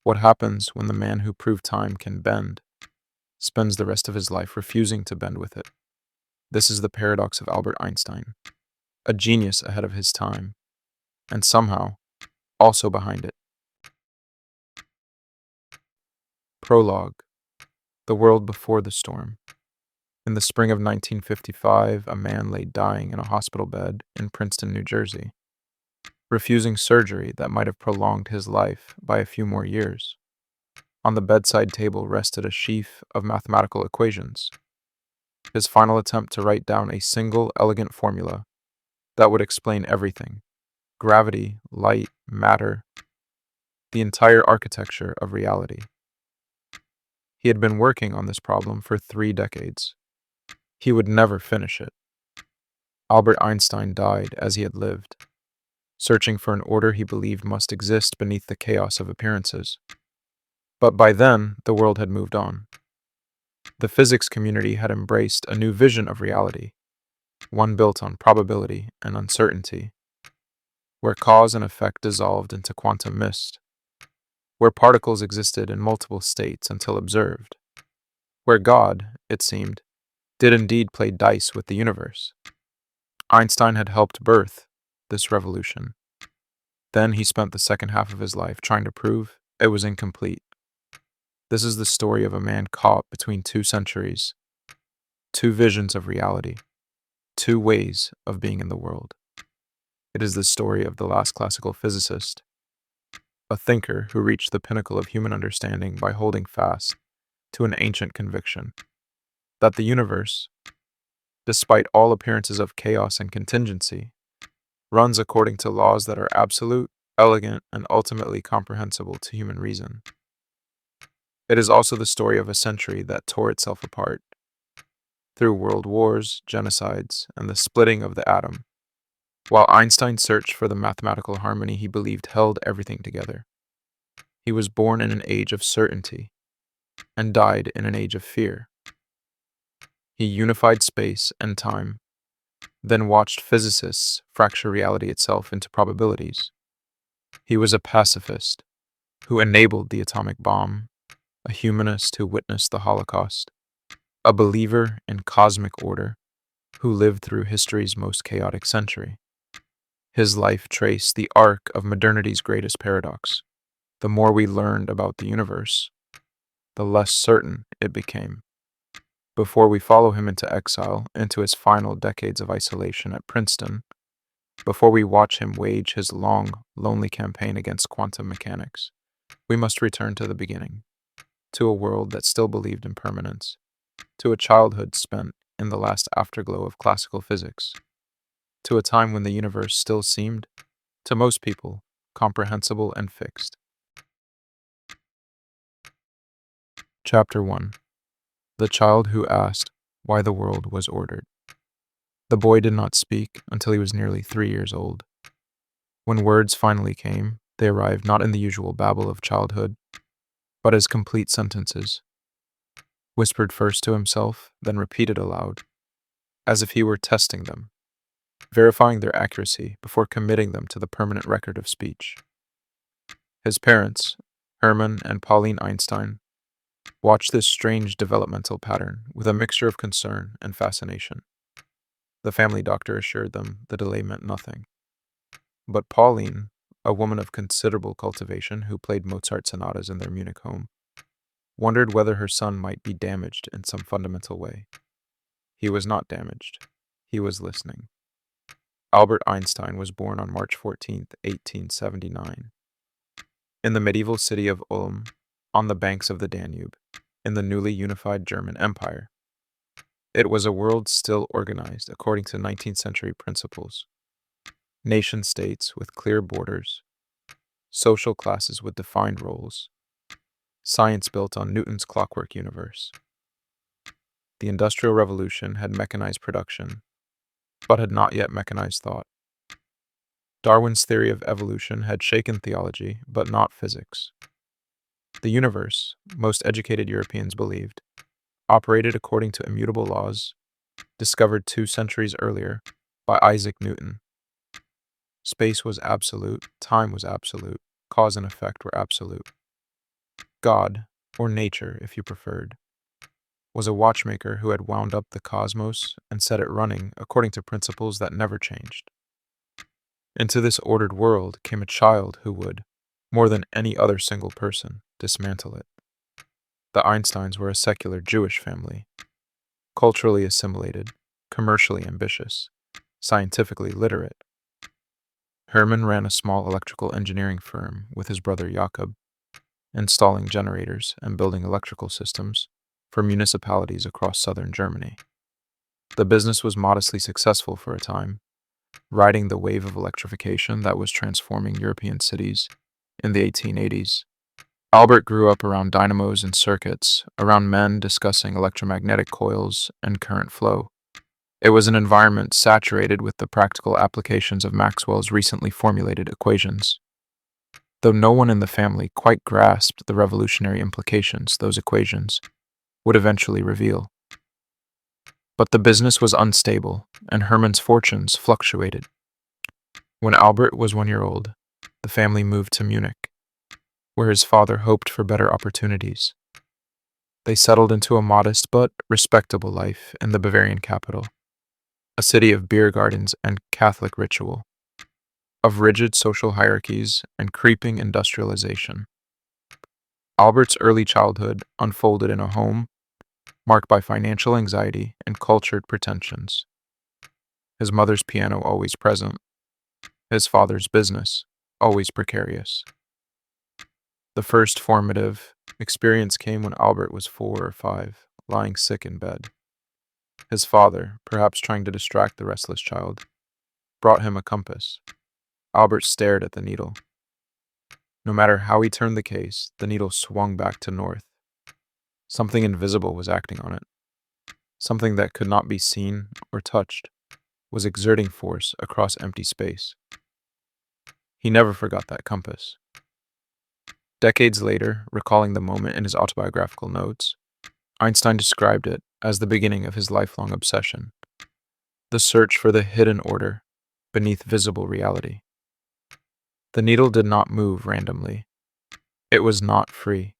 What happens when the man who proved time can bend spends the rest of his life refusing to bend with it? This is the paradox of Albert Einstein, a genius ahead of his time, and somehow also behind it. Prologue: The world before the storm. In the spring of 1955, a man lay dying in a hospital bed in Princeton, New Jersey, refusing surgery that might have prolonged his life by a few more years. On the bedside table rested a sheaf of mathematical equations, his final attempt to write down a single elegant formula that would explain everything: gravity, light, matter, the entire architecture of reality. He had been working on this problem for 3 decades. He would never finish it. Albert Einstein died as he had lived, searching for an order he believed must exist beneath the chaos of appearances. But by then, the world had moved on. The physics community had embraced a new vision of reality, one built on probability and uncertainty, where cause and effect dissolved into quantum mist, where particles existed in multiple states until observed, where God, it seemed, did indeed play dice with the universe. Einstein had helped birth this revolution. Then he spent the second half of his life trying to prove it was incomplete. This is the story of a man caught between 2 centuries, 2 visions of reality, 2 ways of being in the world. It is the story of the last classical physicist, a thinker who reached the pinnacle of human understanding by holding fast to an ancient conviction that the universe, despite all appearances of chaos and contingency, runs according to laws that are absolute, elegant, and ultimately comprehensible to human reason. It is also the story of a century that tore itself apart through world wars, genocides, and the splitting of the atom, while Einstein searched for the mathematical harmony he believed held everything together. He was born in an age of certainty and died in an age of fear. He unified space and time, then watched physicists fracture reality itself into probabilities. He was a pacifist who enabled the atomic bomb, a humanist who witnessed the Holocaust, a believer in cosmic order who lived through history's most chaotic century. His life traced the arc of modernity's greatest paradox. The more we learned about the universe, the less certain it became. Before we follow him into exile, into his final decades of isolation at Princeton, before we watch him wage his long, lonely campaign against quantum mechanics, we must return to the beginning, to a world that still believed in permanence, to a childhood spent in the last afterglow of classical physics, to a time when the universe still seemed, to most people, comprehensible and fixed. Chapter 1: The Child Who Asked Why the World Was Ordered. The boy did not speak until he was nearly 3 years old. When words finally came, they arrived not in the usual babble of childhood, but as complete sentences, whispered first to himself, then repeated aloud, as if he were testing them, verifying their accuracy before committing them to the permanent record of speech. His parents, Hermann and Pauline Einstein, watched this strange developmental pattern with a mixture of concern and fascination. The family doctor assured them the delay meant nothing. But Pauline, a woman of considerable cultivation who played Mozart sonatas in their Munich home, wondered whether her son might be damaged in some fundamental way. He was not damaged. He was listening. Albert Einstein was born on March 14, 1879, in the medieval city of Ulm, on the banks of the Danube, in the newly unified German Empire. It was a world still organized according to 19th century principles. Nation-states with clear borders, social classes with defined roles, science built on Newton's clockwork universe. The Industrial Revolution had mechanized production, but had not yet mechanized thought. Darwin's theory of evolution had shaken theology, but not physics. The universe, most educated Europeans believed, operated according to immutable laws, discovered 2 centuries earlier by Isaac Newton. Space was absolute, time was absolute, cause and effect were absolute. God, or nature if you preferred, was a watchmaker who had wound up the cosmos and set it running according to principles that never changed. Into this ordered world came a child who would, more than any other single person, dismantle it. The Einsteins were a secular Jewish family, culturally assimilated, commercially ambitious, scientifically literate. Hermann ran a small electrical engineering firm with his brother Jakob, installing generators and building electrical systems for municipalities across southern Germany. The business was modestly successful for a time, riding the wave of electrification that was transforming European cities in the 1880s. Albert grew up around dynamos and circuits, around men discussing electromagnetic coils and current flow. It was an environment saturated with the practical applications of Maxwell's recently formulated equations. Though no one in the family quite grasped the revolutionary implications those equations would eventually reveal. But the business was unstable, and Hermann's fortunes fluctuated. When Albert was 1 year old, the family moved to Munich, where his father hoped for better opportunities. They settled into a modest but respectable life in the Bavarian capital, a city of beer gardens and Catholic ritual, of rigid social hierarchies and creeping industrialization. Albert's early childhood unfolded in a home marked by financial anxiety and cultured pretensions. His mother's piano always present, his father's business always precarious. The first formative experience came when Albert was 4 or 5, lying sick in bed. His father, perhaps trying to distract the restless child, brought him a compass. Albert stared at the needle. No matter how he turned the case, the needle swung back to north. Something invisible was acting on it. Something that could not be seen or touched was exerting force across empty space. He never forgot that compass. Decades later, recalling the moment in his autobiographical notes, Einstein described it as the beginning of his lifelong obsession, the search for the hidden order beneath visible reality. The needle did not move randomly. It was not free.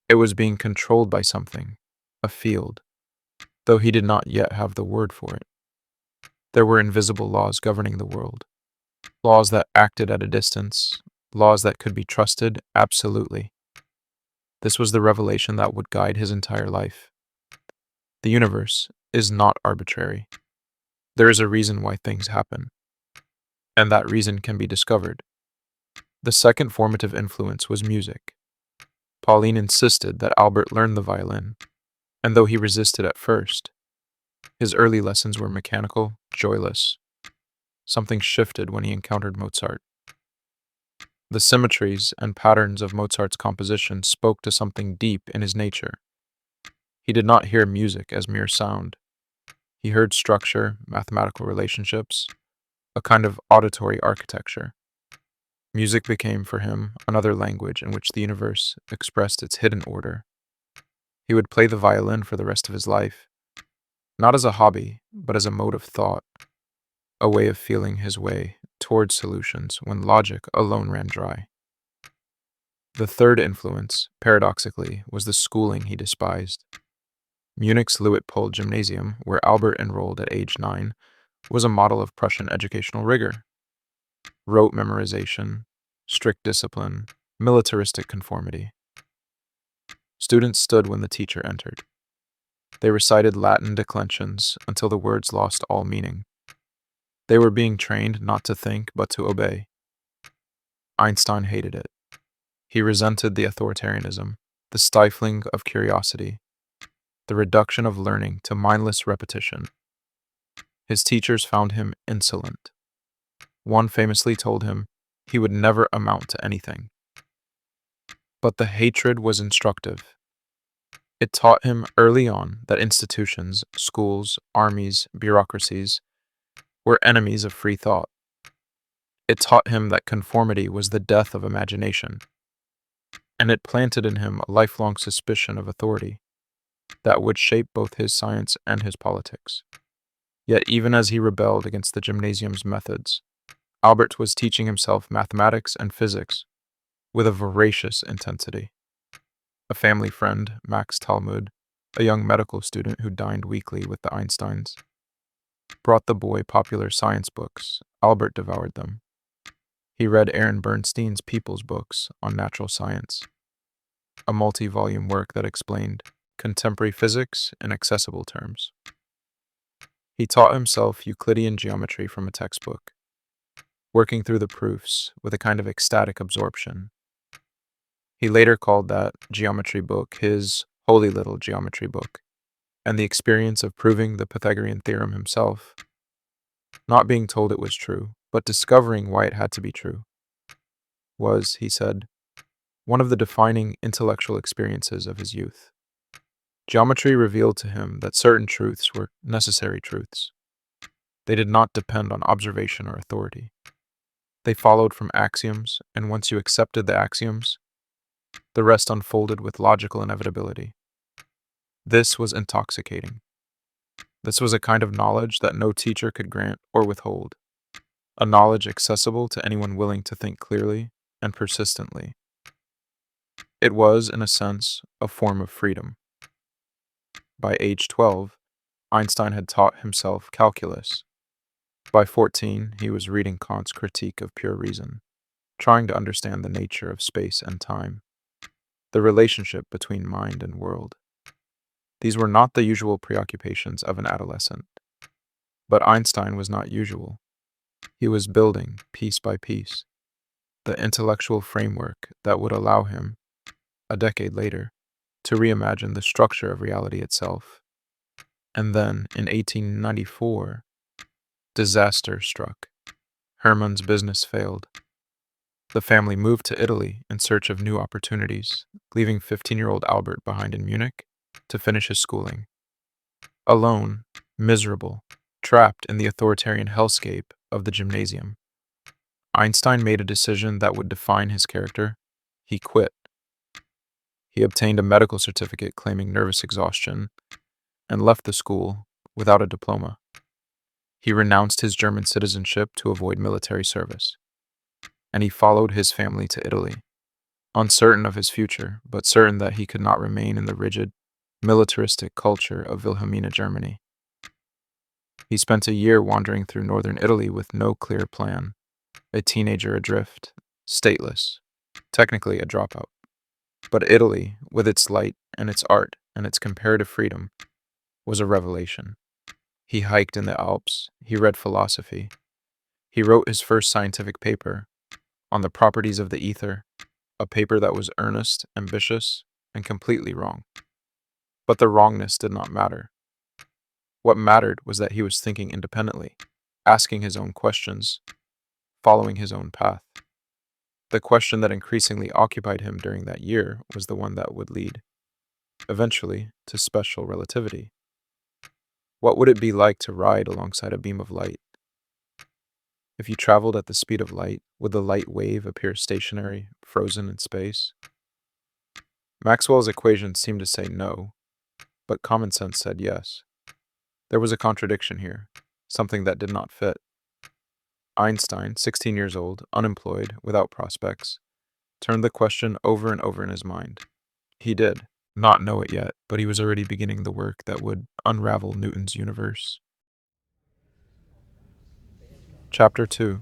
It was being controlled by something, a field, though he did not yet have the word for it. There were invisible laws governing the world, laws that acted at a distance, laws that could be trusted absolutely. This was the revelation that would guide his entire life. The universe is not arbitrary. There is a reason why things happen, and that reason can be discovered. The second formative influence was music. Pauline insisted that Albert learn the violin, and though he resisted at first, his early lessons were mechanical, joyless. Something shifted when he encountered Mozart. The symmetries and patterns of Mozart's composition spoke to something deep in his nature. He did not hear music as mere sound. He heard structure, mathematical relationships, a kind of auditory architecture. Music became for him another language in which the universe expressed its hidden order. He would play the violin for the rest of his life, not as a hobby, but as a mode of thought, a way of feeling his way towards solutions when logic alone ran dry. The third influence, paradoxically, was the schooling he despised. Munich's Luitpold Gymnasium, where Albert enrolled at age 9, was a model of Prussian educational rigor. Rote memorization, strict discipline, militaristic conformity. Students stood when the teacher entered. They recited Latin declensions until the words lost all meaning. They were being trained not to think, but to obey. Einstein hated it. He resented the authoritarianism, the stifling of curiosity, the reduction of learning to mindless repetition. His teachers found him insolent. One famously told him he would never amount to anything. But the hatred was instructive. It taught him early on that institutions, schools, armies, bureaucracies were enemies of free thought. It taught him that conformity was the death of imagination, and it planted in him a lifelong suspicion of authority that would shape both his science and his politics. Yet even as he rebelled against the gymnasium's methods, Albert was teaching himself mathematics and physics with a voracious intensity. A family friend, Max Talmud, a young medical student who dined weekly with the Einsteins, brought the boy popular science books. Albert devoured them. He read Aaron Bernstein's People's Books on natural science, a multi-volume work that explained contemporary physics in accessible terms. He taught himself Euclidean geometry from a textbook, working through the proofs with a kind of ecstatic absorption. He later called that geometry book his holy little geometry book, and the experience of proving the Pythagorean theorem himself, not being told it was true, but discovering why it had to be true, was, he said, one of the defining intellectual experiences of his youth. Geometry revealed to him that certain truths were necessary truths. They did not depend on observation or authority. They followed from axioms, and once you accepted the axioms, the rest unfolded with logical inevitability. This was intoxicating. This was a kind of knowledge that no teacher could grant or withhold, a knowledge accessible to anyone willing to think clearly and persistently. It was, in a sense, a form of freedom. By age 12, Einstein had taught himself calculus. By 14, he was reading Kant's Critique of Pure Reason, trying to understand the nature of space and time, the relationship between mind and world. These were not the usual preoccupations of an adolescent. But Einstein was not usual. He was building, piece by piece, the intellectual framework that would allow him, a decade later, to reimagine the structure of reality itself. And then, in 1894, disaster struck. Hermann's business failed. The family moved to Italy in search of new opportunities, leaving 15-year-old Albert behind in Munich to finish his schooling. Alone, miserable, trapped in the authoritarian hellscape of the gymnasium, Einstein made a decision that would define his character. He quit. He obtained a medical certificate claiming nervous exhaustion and left the school without a diploma. He renounced his German citizenship to avoid military service, and he followed his family to Italy, uncertain of his future, but certain that he could not remain in the rigid, militaristic culture of Wilhelmina, Germany. He spent a year wandering through northern Italy with no clear plan, a teenager adrift, stateless, technically a dropout. But Italy, with its light and its art and its comparative freedom, was a revelation. He hiked in the Alps, he read philosophy, he wrote his first scientific paper on the properties of the ether, a paper that was earnest, ambitious, and completely wrong. But the wrongness did not matter. What mattered was that he was thinking independently, asking his own questions, following his own path. The question that increasingly occupied him during that year was the one that would lead, eventually, to special relativity. What would it be like to ride alongside a beam of light? If you traveled at the speed of light, would the light wave appear stationary, frozen in space? Maxwell's equations seemed to say no, but common sense said yes. There was a contradiction here, something that did not fit. Einstein, 16 years old, unemployed, without prospects, turned the question over and over in his mind. He did not know it yet, but he was already beginning the work that would unravel Newton's universe. Chapter 2.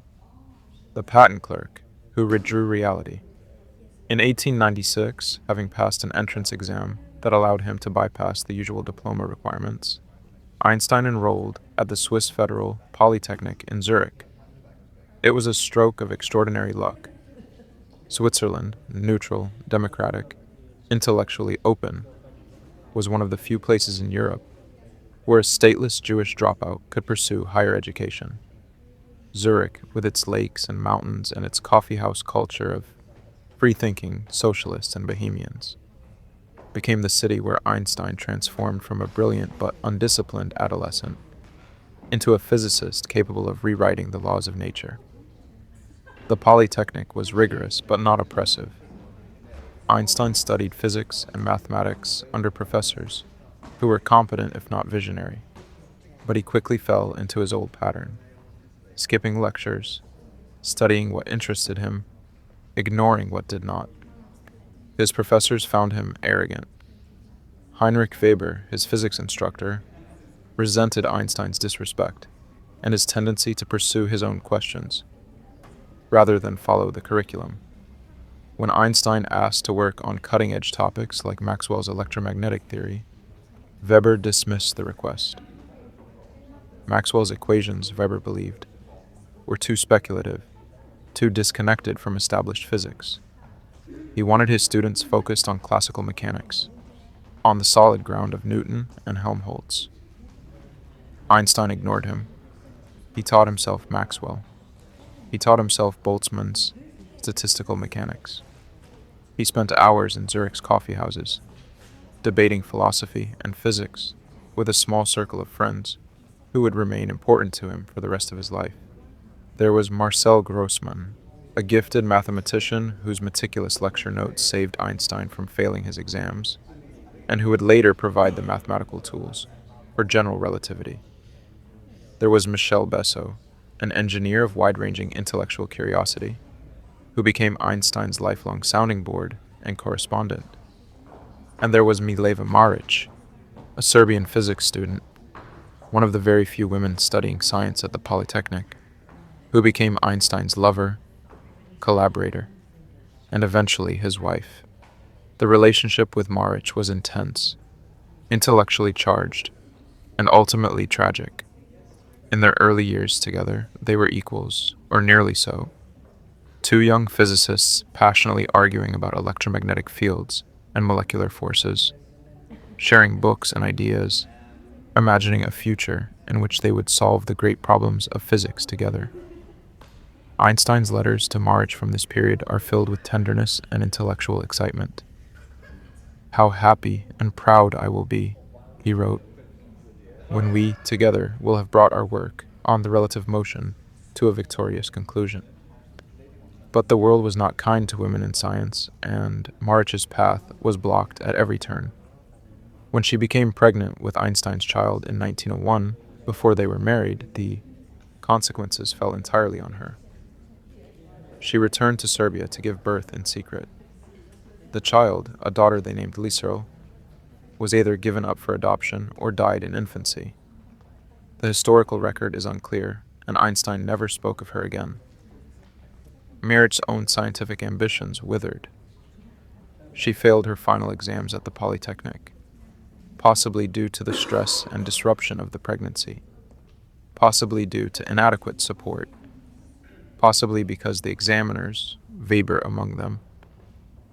The Patent Clerk Who Redrew Reality. In 1896, having passed an entrance exam that allowed him to bypass the usual diploma requirements, Einstein enrolled at the Swiss Federal Polytechnic in Zurich. It was a stroke of extraordinary luck. Switzerland, neutral, democratic, intellectually open, was one of the few places in Europe where a stateless Jewish dropout could pursue higher education. Zurich, with its lakes and mountains and its coffeehouse culture of free-thinking socialists and bohemians, became the city where Einstein transformed from a brilliant but undisciplined adolescent into a physicist capable of rewriting the laws of nature. The Polytechnic was rigorous but not oppressive. Einstein studied physics and mathematics under professors who were competent if not visionary, but he quickly fell into his old pattern, skipping lectures, studying what interested him, ignoring what did not. His professors found him arrogant. Heinrich Weber, his physics instructor, resented Einstein's disrespect and his tendency to pursue his own questions, rather than follow the curriculum. When Einstein asked to work on cutting-edge topics like Maxwell's electromagnetic theory, Weber dismissed the request. Maxwell's equations, Weber believed, were too speculative, too disconnected from established physics. He wanted his students focused on classical mechanics, on the solid ground of Newton and Helmholtz. Einstein ignored him. He taught himself Maxwell. He taught himself Boltzmann's statistical mechanics. He spent hours in Zurich's coffee houses, debating philosophy and physics with a small circle of friends who would remain important to him for the rest of his life. There was Marcel Grossmann, a gifted mathematician whose meticulous lecture notes saved Einstein from failing his exams, and who would later provide the mathematical tools for general relativity. There was Michel Besso, an engineer of wide-ranging intellectual curiosity, who became Einstein's lifelong sounding board and correspondent. And there was Mileva Maric, a Serbian physics student, one of the very few women studying science at the Polytechnic, who became Einstein's lover, collaborator, and eventually his wife. The relationship with Maric was intense, intellectually charged, and ultimately tragic. In their early years together, they were equals, or nearly so. Two young physicists passionately arguing about electromagnetic fields and molecular forces, sharing books and ideas, imagining a future in which they would solve the great problems of physics together. Einstein's letters to Maric from this period are filled with tenderness and intellectual excitement. "How happy and proud I will be," he wrote, "when we, together, will have brought our work on the relative motion to a victorious conclusion." But the world was not kind to women in science, and Maric's path was blocked at every turn. When she became pregnant with Einstein's child in 1901, before they were married, the consequences fell entirely on her. She returned to Serbia to give birth in secret. The child, a daughter they named Lisro, was either given up for adoption or died in infancy. The historical record is unclear, and Einstein never spoke of her again. Maric's own scientific ambitions withered. She failed her final exams at the Polytechnic, possibly due to the stress and disruption of the pregnancy, possibly due to inadequate support, possibly because the examiners, Weber among them,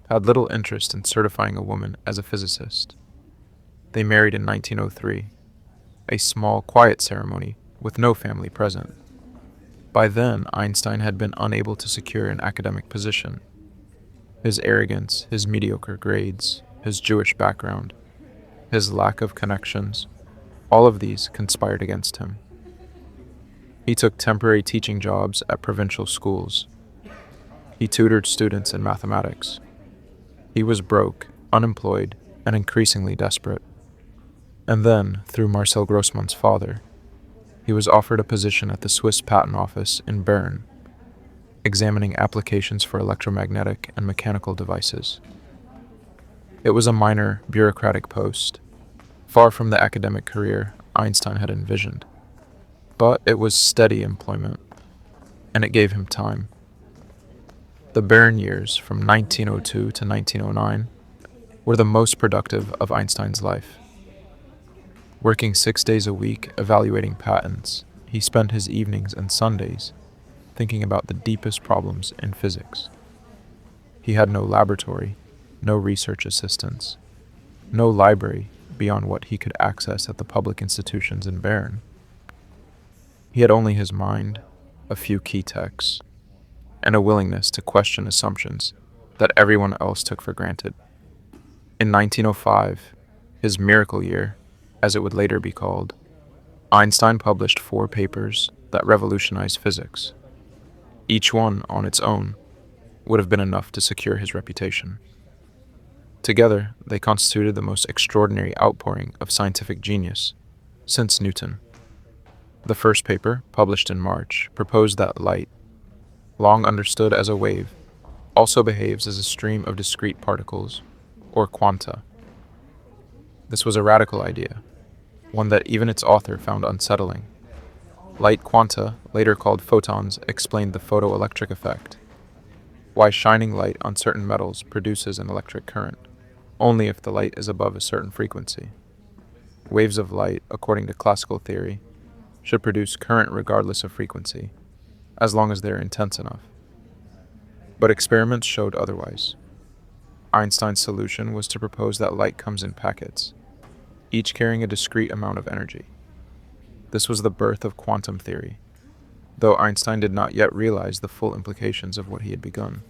had little interest in certifying a woman as a physicist. They married in 1903, a small, quiet ceremony with no family present. By then, Einstein had been unable to secure an academic position. His arrogance, his mediocre grades, his Jewish background, his lack of connections, all of these conspired against him. He took temporary teaching jobs at provincial schools. He tutored students in mathematics. He was broke, unemployed, and increasingly desperate. And then, through Marcel Grossmann's father, he was offered a position at the Swiss Patent Office in Bern, examining applications for electromagnetic and mechanical devices. It was a minor, bureaucratic post, far from the academic career Einstein had envisioned. But it was steady employment, and it gave him time. The Bern years, from 1902 to 1909, were the most productive of Einstein's life. Working 6 days a week evaluating patents, he spent his evenings and Sundays thinking about the deepest problems in physics. He had no laboratory, no research assistants, no library beyond what he could access at the public institutions in Bern. He had only his mind, a few key texts, and a willingness to question assumptions that everyone else took for granted. In 1905, his miracle year, as it would later be called, Einstein published 4 papers that revolutionized physics. Each one, on its own, would have been enough to secure his reputation. Together, they constituted the most extraordinary outpouring of scientific genius since Newton. The first paper, published in March, proposed that light, long understood as a wave, also behaves as a stream of discrete particles, or quanta. This was a radical idea, one that even its author found unsettling. Light quanta, later called photons, explained the photoelectric effect, why shining light on certain metals produces an electric current, only if the light is above a certain frequency. Waves of light, according to classical theory, should produce current regardless of frequency, as long as they are intense enough. But experiments showed otherwise. Einstein's solution was to propose that light comes in packets, each carrying a discrete amount of energy. This was the birth of quantum theory, though Einstein did not yet realize the full implications of what he had begun.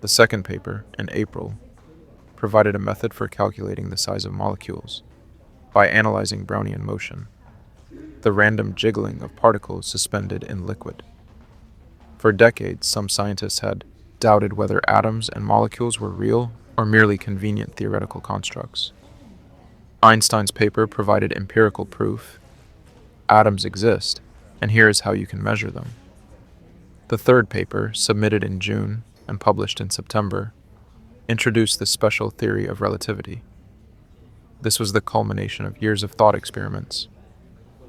The second paper, in April, provided a method for calculating the size of molecules by analyzing Brownian motion, the random jiggling of particles suspended in liquid. For decades, some scientists had doubted whether atoms and molecules were real or merely convenient theoretical constructs. Einstein's paper provided empirical proof. Atoms exist, and here is how you can measure them. The third paper, submitted in June and published in September, introduced the special theory of relativity. This was the culmination of years of thought experiments,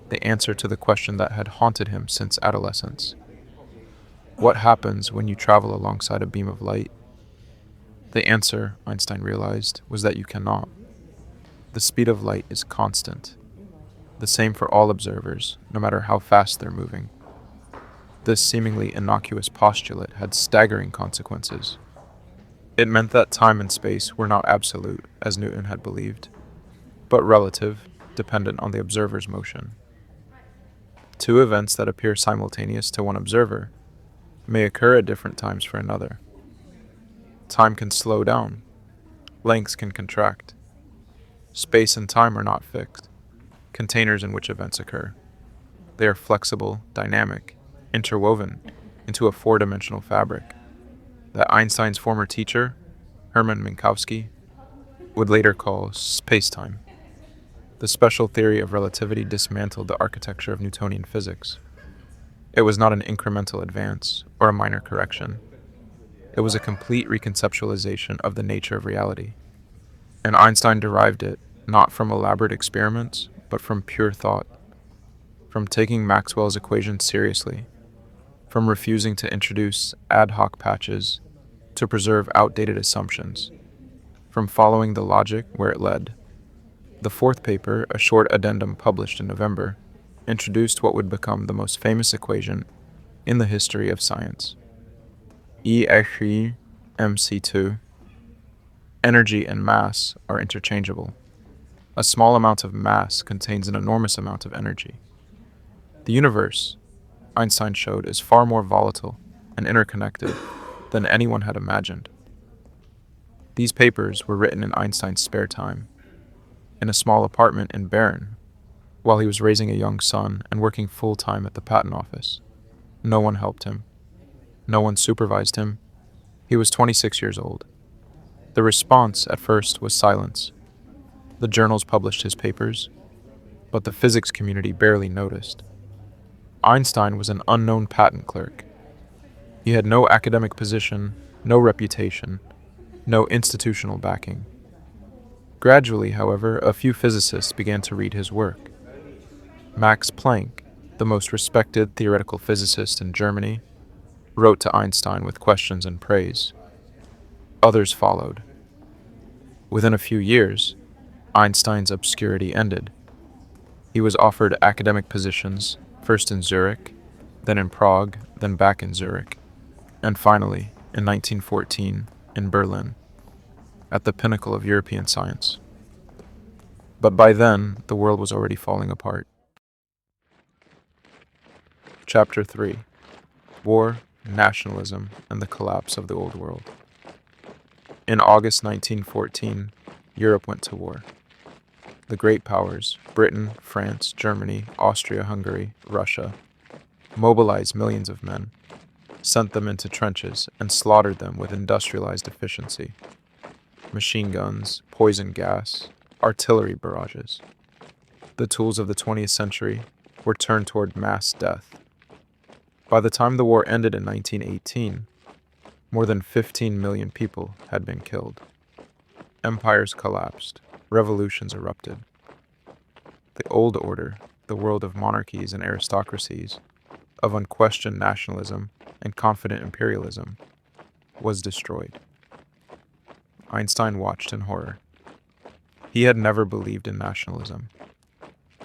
the answer to the question that had haunted him since adolescence. What happens when you travel alongside a beam of light? The answer, Einstein realized, was that you cannot. The speed of light is constant, the same for all observers, no matter how fast they're moving. This seemingly innocuous postulate had staggering consequences. It meant that time and space were not absolute, as Newton had believed, but relative, dependent on the observer's motion. Two events that appear simultaneous to one observer may occur at different times for another. Time can slow down. Lengths can contract. Space and time are not fixed, containers in which events occur. They are flexible, dynamic, interwoven into a four-dimensional fabric that Einstein's former teacher, Hermann Minkowski, would later call space-time. The special theory of relativity dismantled the architecture of Newtonian physics. It was not an incremental advance or a minor correction. It was a complete reconceptualization of the nature of reality. And Einstein derived it not from elaborate experiments, but from pure thought, from taking Maxwell's equations seriously, from refusing to introduce ad hoc patches to preserve outdated assumptions, from following the logic where it led. The fourth paper, a short addendum published in November, introduced what would become the most famous equation in the history of science. E mc2. Energy and mass are interchangeable. A small amount of mass contains an enormous amount of energy. The universe, Einstein showed, is far more volatile and interconnected than anyone had imagined. These papers were written in Einstein's spare time, in a small apartment in Bern, while he was raising a young son and working full-time at the patent office. No one helped him. No one supervised him. He was 26 years old. The response, at first, was silence. The journals published his papers, but the physics community barely noticed. Einstein was an unknown patent clerk. He had no academic position, no reputation, no institutional backing. Gradually, however, a few physicists began to read his work. Max Planck, the most respected theoretical physicist in Germany, wrote to Einstein with questions and praise. Others followed. Within a few years, Einstein's obscurity ended. He was offered academic positions, first in Zurich, then in Prague, then back in Zurich, and finally, in 1914, in Berlin, at the pinnacle of European science. But by then, the world was already falling apart. Chapter 3: War, Nationalism, and the Collapse of the Old World. In August 1914, Europe went to war. The great powers, Britain, France, Germany, Austria-Hungary, Russia, mobilized millions of men, sent them into trenches, and slaughtered them with industrialized efficiency. Machine guns, poison gas, artillery barrages. The tools of the 20th century were turned toward mass death. By the time the war ended in 1918, More than 15 million people had been killed. Empires collapsed. Revolutions erupted. The old order, the world of monarchies and aristocracies, of unquestioned nationalism and confident imperialism, was destroyed. Einstein watched in horror. He had never believed in nationalism.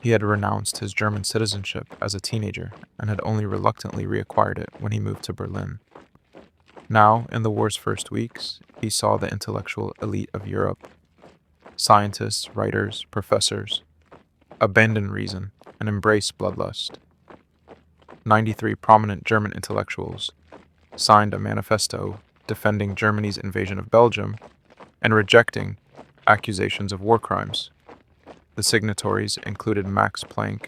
He had renounced his German citizenship as a teenager and had only reluctantly reacquired it when he moved to Berlin. Now, in the war's first weeks, he saw the intellectual elite of Europe, scientists, writers, professors, abandon reason and embrace bloodlust. 93 prominent German intellectuals signed a manifesto defending Germany's invasion of Belgium and rejecting accusations of war crimes. The signatories included Max Planck,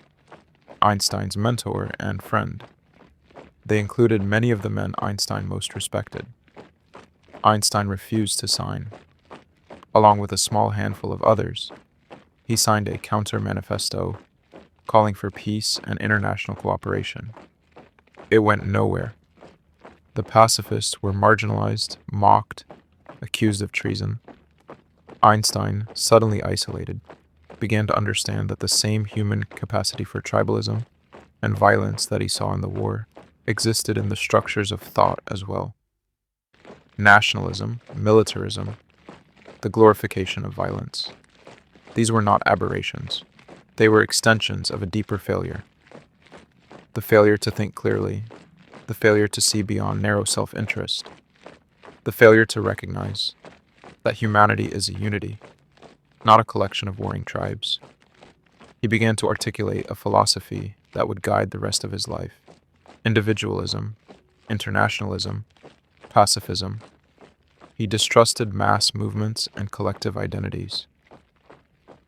Einstein's mentor and friend. They included many of the men Einstein most respected. Einstein refused to sign. Along with a small handful of others, he signed a counter-manifesto calling for peace and international cooperation. It went nowhere. The pacifists were marginalized, mocked, accused of treason. Einstein, suddenly isolated, began to understand that the same human capacity for tribalism and violence that he saw in the war existed in the structures of thought as well. Nationalism, militarism, the glorification of violence. These were not aberrations. They were extensions of a deeper failure. The failure to think clearly, the failure to see beyond narrow self-interest, the failure to recognize that humanity is a unity, not a collection of warring tribes. He began to articulate a philosophy that would guide the rest of his life. Individualism, internationalism, pacifism. He distrusted mass movements and collective identities.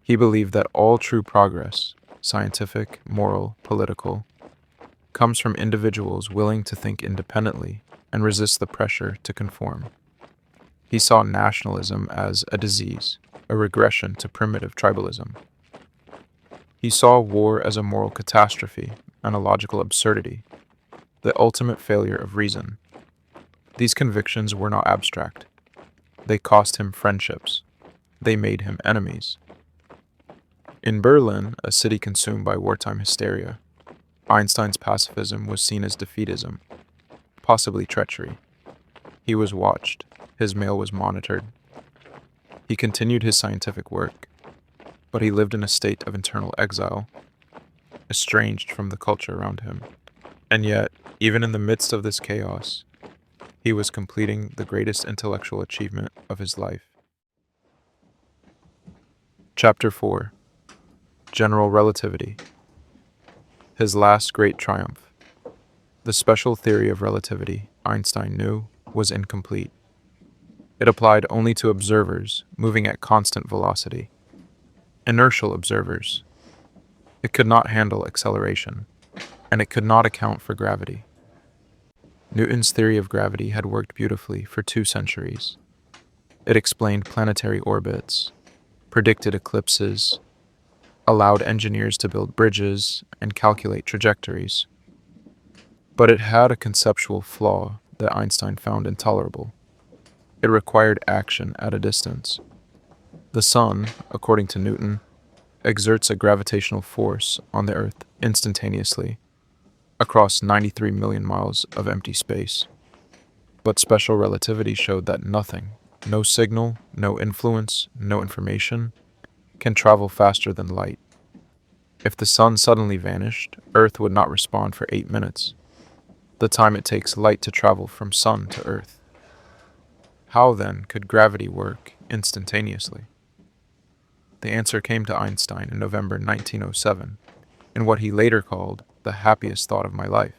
He believed that all true progress, scientific, moral, political, comes from individuals willing to think independently and resist the pressure to conform. He saw nationalism as a disease, a regression to primitive tribalism. He saw war as a moral catastrophe and a logical absurdity, the ultimate failure of reason. These convictions were not abstract. They cost him friendships. They made him enemies. In Berlin, a city consumed by wartime hysteria, Einstein's pacifism was seen as defeatism, possibly treachery. He was watched. His mail was monitored. He continued his scientific work, but he lived in a state of internal exile, estranged from the culture around him. And yet, even in the midst of this chaos, he was completing the greatest intellectual achievement of his life. Chapter 4. General Relativity. His last great triumph. The special theory of relativity, Einstein knew, was incomplete. It applied only to observers moving at constant velocity, inertial observers. It could not handle acceleration, and it could not account for gravity. Newton's theory of gravity had worked beautifully for 2 centuries. It explained planetary orbits, predicted eclipses, allowed engineers to build bridges and calculate trajectories. But it had a conceptual flaw that Einstein found intolerable. It required action at a distance. The sun, according to Newton, exerts a gravitational force on the Earth instantaneously across 93 million miles of empty space. But special relativity showed that nothing, no signal, no influence, no information, can travel faster than light. If the sun suddenly vanished, Earth would not respond for 8 minutes, the time it takes light to travel from sun to Earth. How, then, could gravity work instantaneously? The answer came to Einstein in November 1907, in what he later called the happiest thought of my life.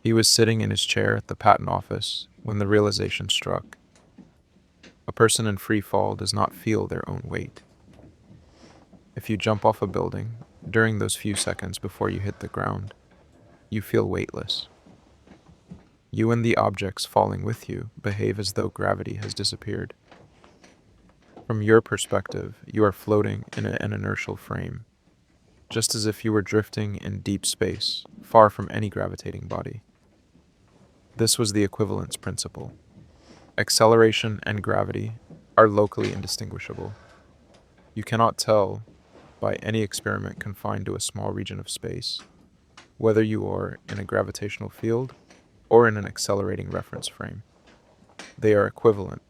He was sitting in his chair at the patent office when the realization struck. A person in free fall does not feel their own weight. If you jump off a building, during those few seconds before you hit the ground, you feel weightless. You and the objects falling with you behave as though gravity has disappeared. From your perspective, you are floating in an inertial frame, just as if you were drifting in deep space, far from any gravitating body. This was the equivalence principle. Acceleration and gravity are locally indistinguishable. You cannot tell, by any experiment confined to a small region of space, whether you are in a gravitational field or in an accelerating reference frame. They are equivalent.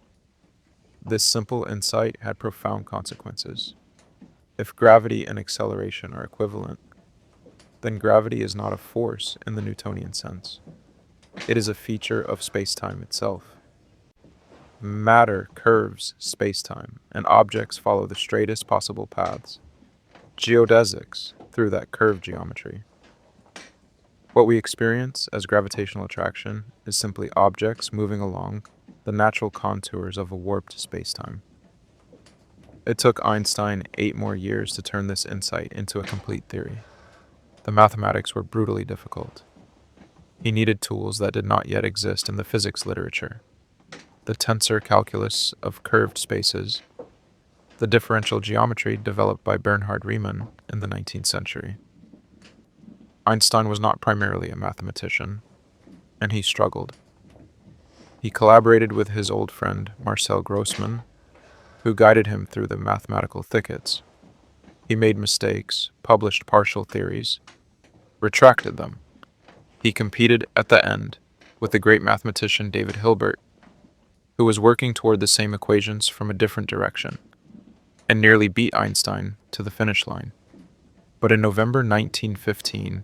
This simple insight had profound consequences. If gravity and acceleration are equivalent, then gravity is not a force in the Newtonian sense. It is a feature of spacetime itself. Matter curves spacetime, and objects follow the straightest possible paths, geodesics, through that curved geometry. What we experience as gravitational attraction is simply objects moving along the natural contours of a warped spacetime. It took Einstein 8 more years to turn this insight into a complete theory. The mathematics were brutally difficult. He needed tools that did not yet exist in the physics literature: the tensor calculus of curved spaces, the differential geometry developed by Bernhard Riemann in the 19th century. Einstein was not primarily a mathematician, and he struggled. He collaborated with his old friend Marcel Grossmann, who guided him through the mathematical thickets. He made mistakes, published partial theories, retracted them. He competed at the end with the great mathematician David Hilbert, who was working toward the same equations from a different direction, and nearly beat Einstein to the finish line. But in November 1915,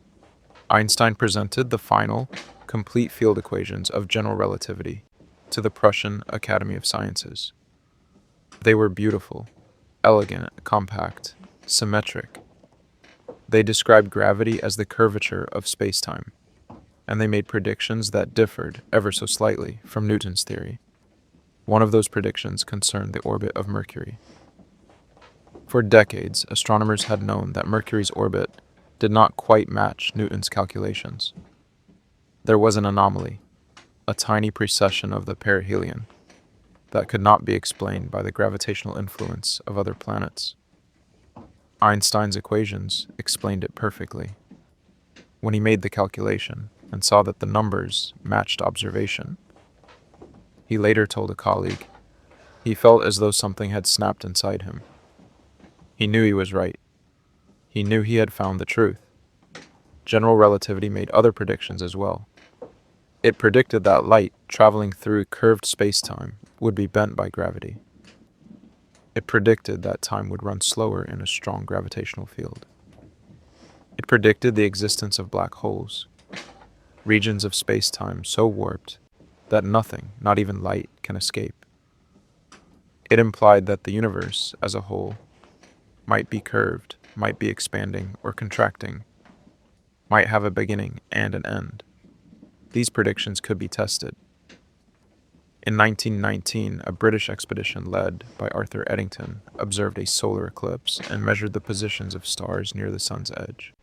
Einstein presented the final, complete field equations of general relativity to the Prussian Academy of Sciences. They were beautiful, elegant, compact, symmetric. They described gravity as the curvature of spacetime, and they made predictions that differed ever so slightly from Newton's theory. One of those predictions concerned the orbit of Mercury. For decades, astronomers had known that Mercury's orbit did not quite match Newton's calculations. There was an anomaly, a tiny precession of the perihelion, that could not be explained by the gravitational influence of other planets. Einstein's equations explained it perfectly. When he made the calculation and saw that the numbers matched observation, he later told a colleague, he felt as though something had snapped inside him. He knew he was right. He knew he had found the truth. General relativity made other predictions as well. It predicted that light traveling through curved space-time would be bent by gravity. It predicted that time would run slower in a strong gravitational field. It predicted the existence of black holes, regions of space-time so warped that nothing, not even light, can escape. It implied that the universe as a whole might be curved, might be expanding or contracting, might have a beginning and an end. These predictions could be tested. In 1919, a British expedition led by Arthur Eddington observed a solar eclipse and measured the positions of stars near the sun's edge.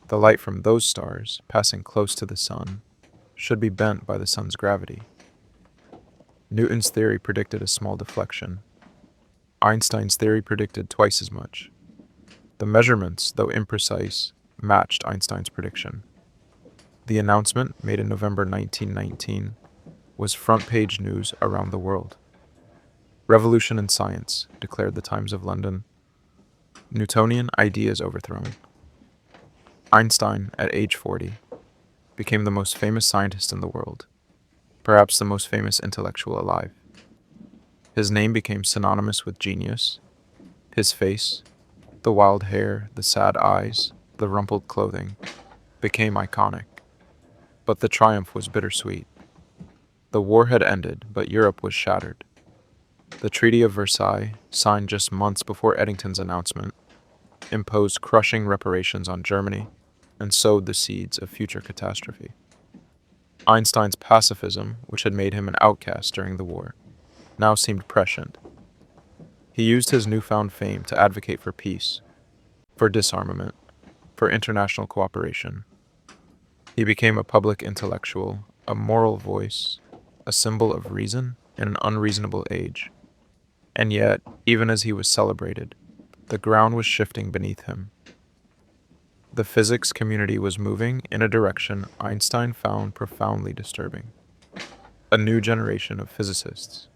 The light from those stars, passing close to the sun, should be bent by the sun's gravity. Newton's theory predicted a small deflection. Einstein's theory predicted twice as much. The measurements, though imprecise, matched Einstein's prediction. The announcement, made in November 1919, was front-page news around the world. Revolution in science, declared the Times of London. Newtonian ideas overthrown. Einstein, at age 40, became the most famous scientist in the world, perhaps the most famous intellectual alive. His name became synonymous with genius. His face, the wild hair, the sad eyes, the rumpled clothing, became iconic. But the triumph was bittersweet. The war had ended, but Europe was shattered. The Treaty of Versailles, signed just months before Eddington's announcement, imposed crushing reparations on Germany and sowed the seeds of future catastrophe. Einstein's pacifism, which had made him an outcast during the war, now seemed prescient. He used his newfound fame to advocate for peace, for disarmament, for international cooperation. He became a public intellectual, a moral voice, a symbol of reason in an unreasonable age. And yet, even as he was celebrated, the ground was shifting beneath him. The physics community was moving in a direction Einstein found profoundly disturbing. A new generation of physicists,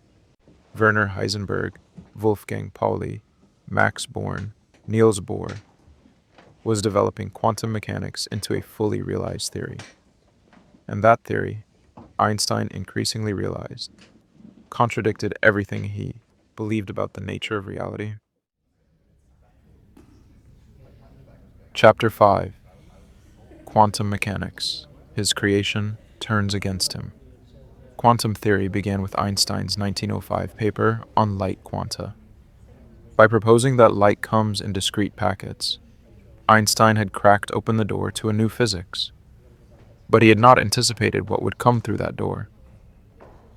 Werner Heisenberg, Wolfgang Pauli, Max Born, Niels Bohr, was developing quantum mechanics into a fully realized theory. And that theory, Einstein increasingly realized, contradicted everything he believed about the nature of reality. Chapter 5: Quantum Mechanics. His creation turns against him. Quantum theory began with Einstein's 1905 paper on light quanta. By proposing that light comes in discrete packets, Einstein had cracked open the door to a new physics. But he had not anticipated what would come through that door.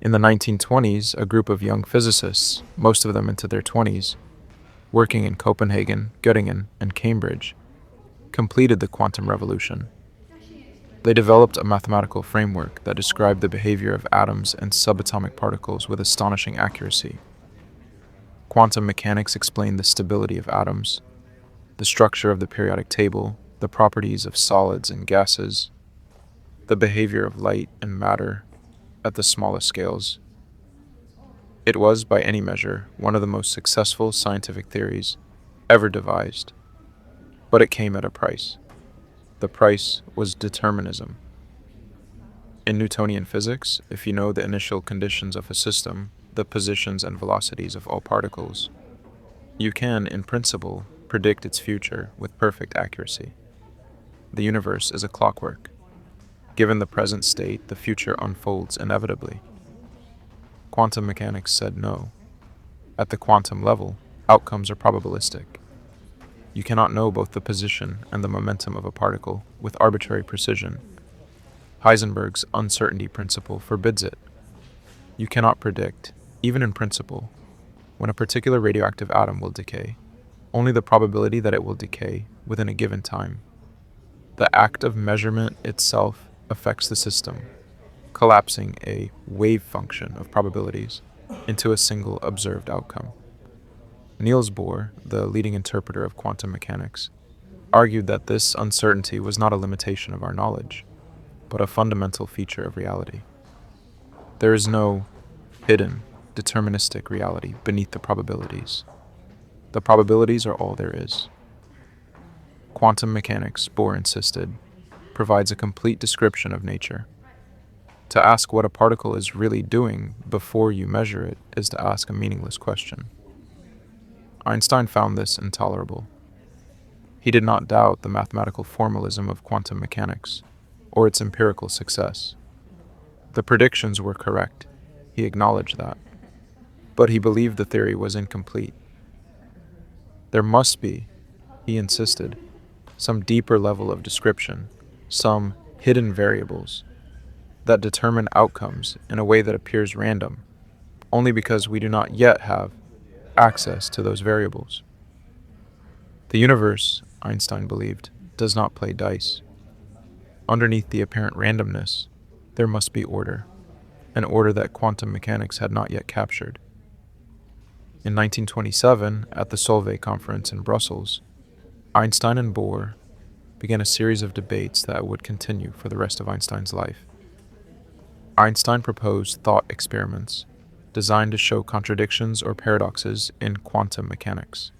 In the 1920s, a group of young physicists, most of them into their 20s, working in Copenhagen, Göttingen, and Cambridge, completed the quantum revolution. They developed a mathematical framework that described the behavior of atoms and subatomic particles with astonishing accuracy. Quantum mechanics explained the stability of atoms, the structure of the periodic table, the properties of solids and gases, the behavior of light and matter at the smallest scales. It was, by any measure, one of the most successful scientific theories ever devised. But it came at a price. The price was determinism. In Newtonian physics, if you know the initial conditions of a system, the positions and velocities of all particles, you can, in principle, predict its future with perfect accuracy. The universe is a clockwork. Given the present state, the future unfolds inevitably. Quantum mechanics said no. At the quantum level, outcomes are probabilistic. You cannot know both the position and the momentum of a particle with arbitrary precision. Heisenberg's uncertainty principle forbids it. You cannot predict, even in principle, when a particular radioactive atom will decay, only the probability that it will decay within a given time. The act of measurement itself affects the system, collapsing a wave function of probabilities into a single observed outcome. Niels Bohr, the leading interpreter of quantum mechanics, argued that this uncertainty was not a limitation of our knowledge, but a fundamental feature of reality. There is no hidden, deterministic reality beneath the probabilities. The probabilities are all there is. Quantum mechanics, Bohr insisted, provides a complete description of nature. To ask what a particle is really doing before you measure it is to ask a meaningless question. Einstein found this intolerable. He did not doubt the mathematical formalism of quantum mechanics, or its empirical success. The predictions were correct. He acknowledged that. But he believed the theory was incomplete. There must be, he insisted, some deeper level of description, some hidden variables that determine outcomes in a way that appears random, only because we do not yet have access to those variables. The universe, Einstein believed, does not play dice. Underneath the apparent randomness, there must be order, an order that quantum mechanics had not yet captured. In 1927, at the Solvay conference in Brussels, Einstein and Bohr began a series of debates that would continue for the rest of Einstein's life. Einstein proposed thought experiments designed to show contradictions or paradoxes in quantum mechanics.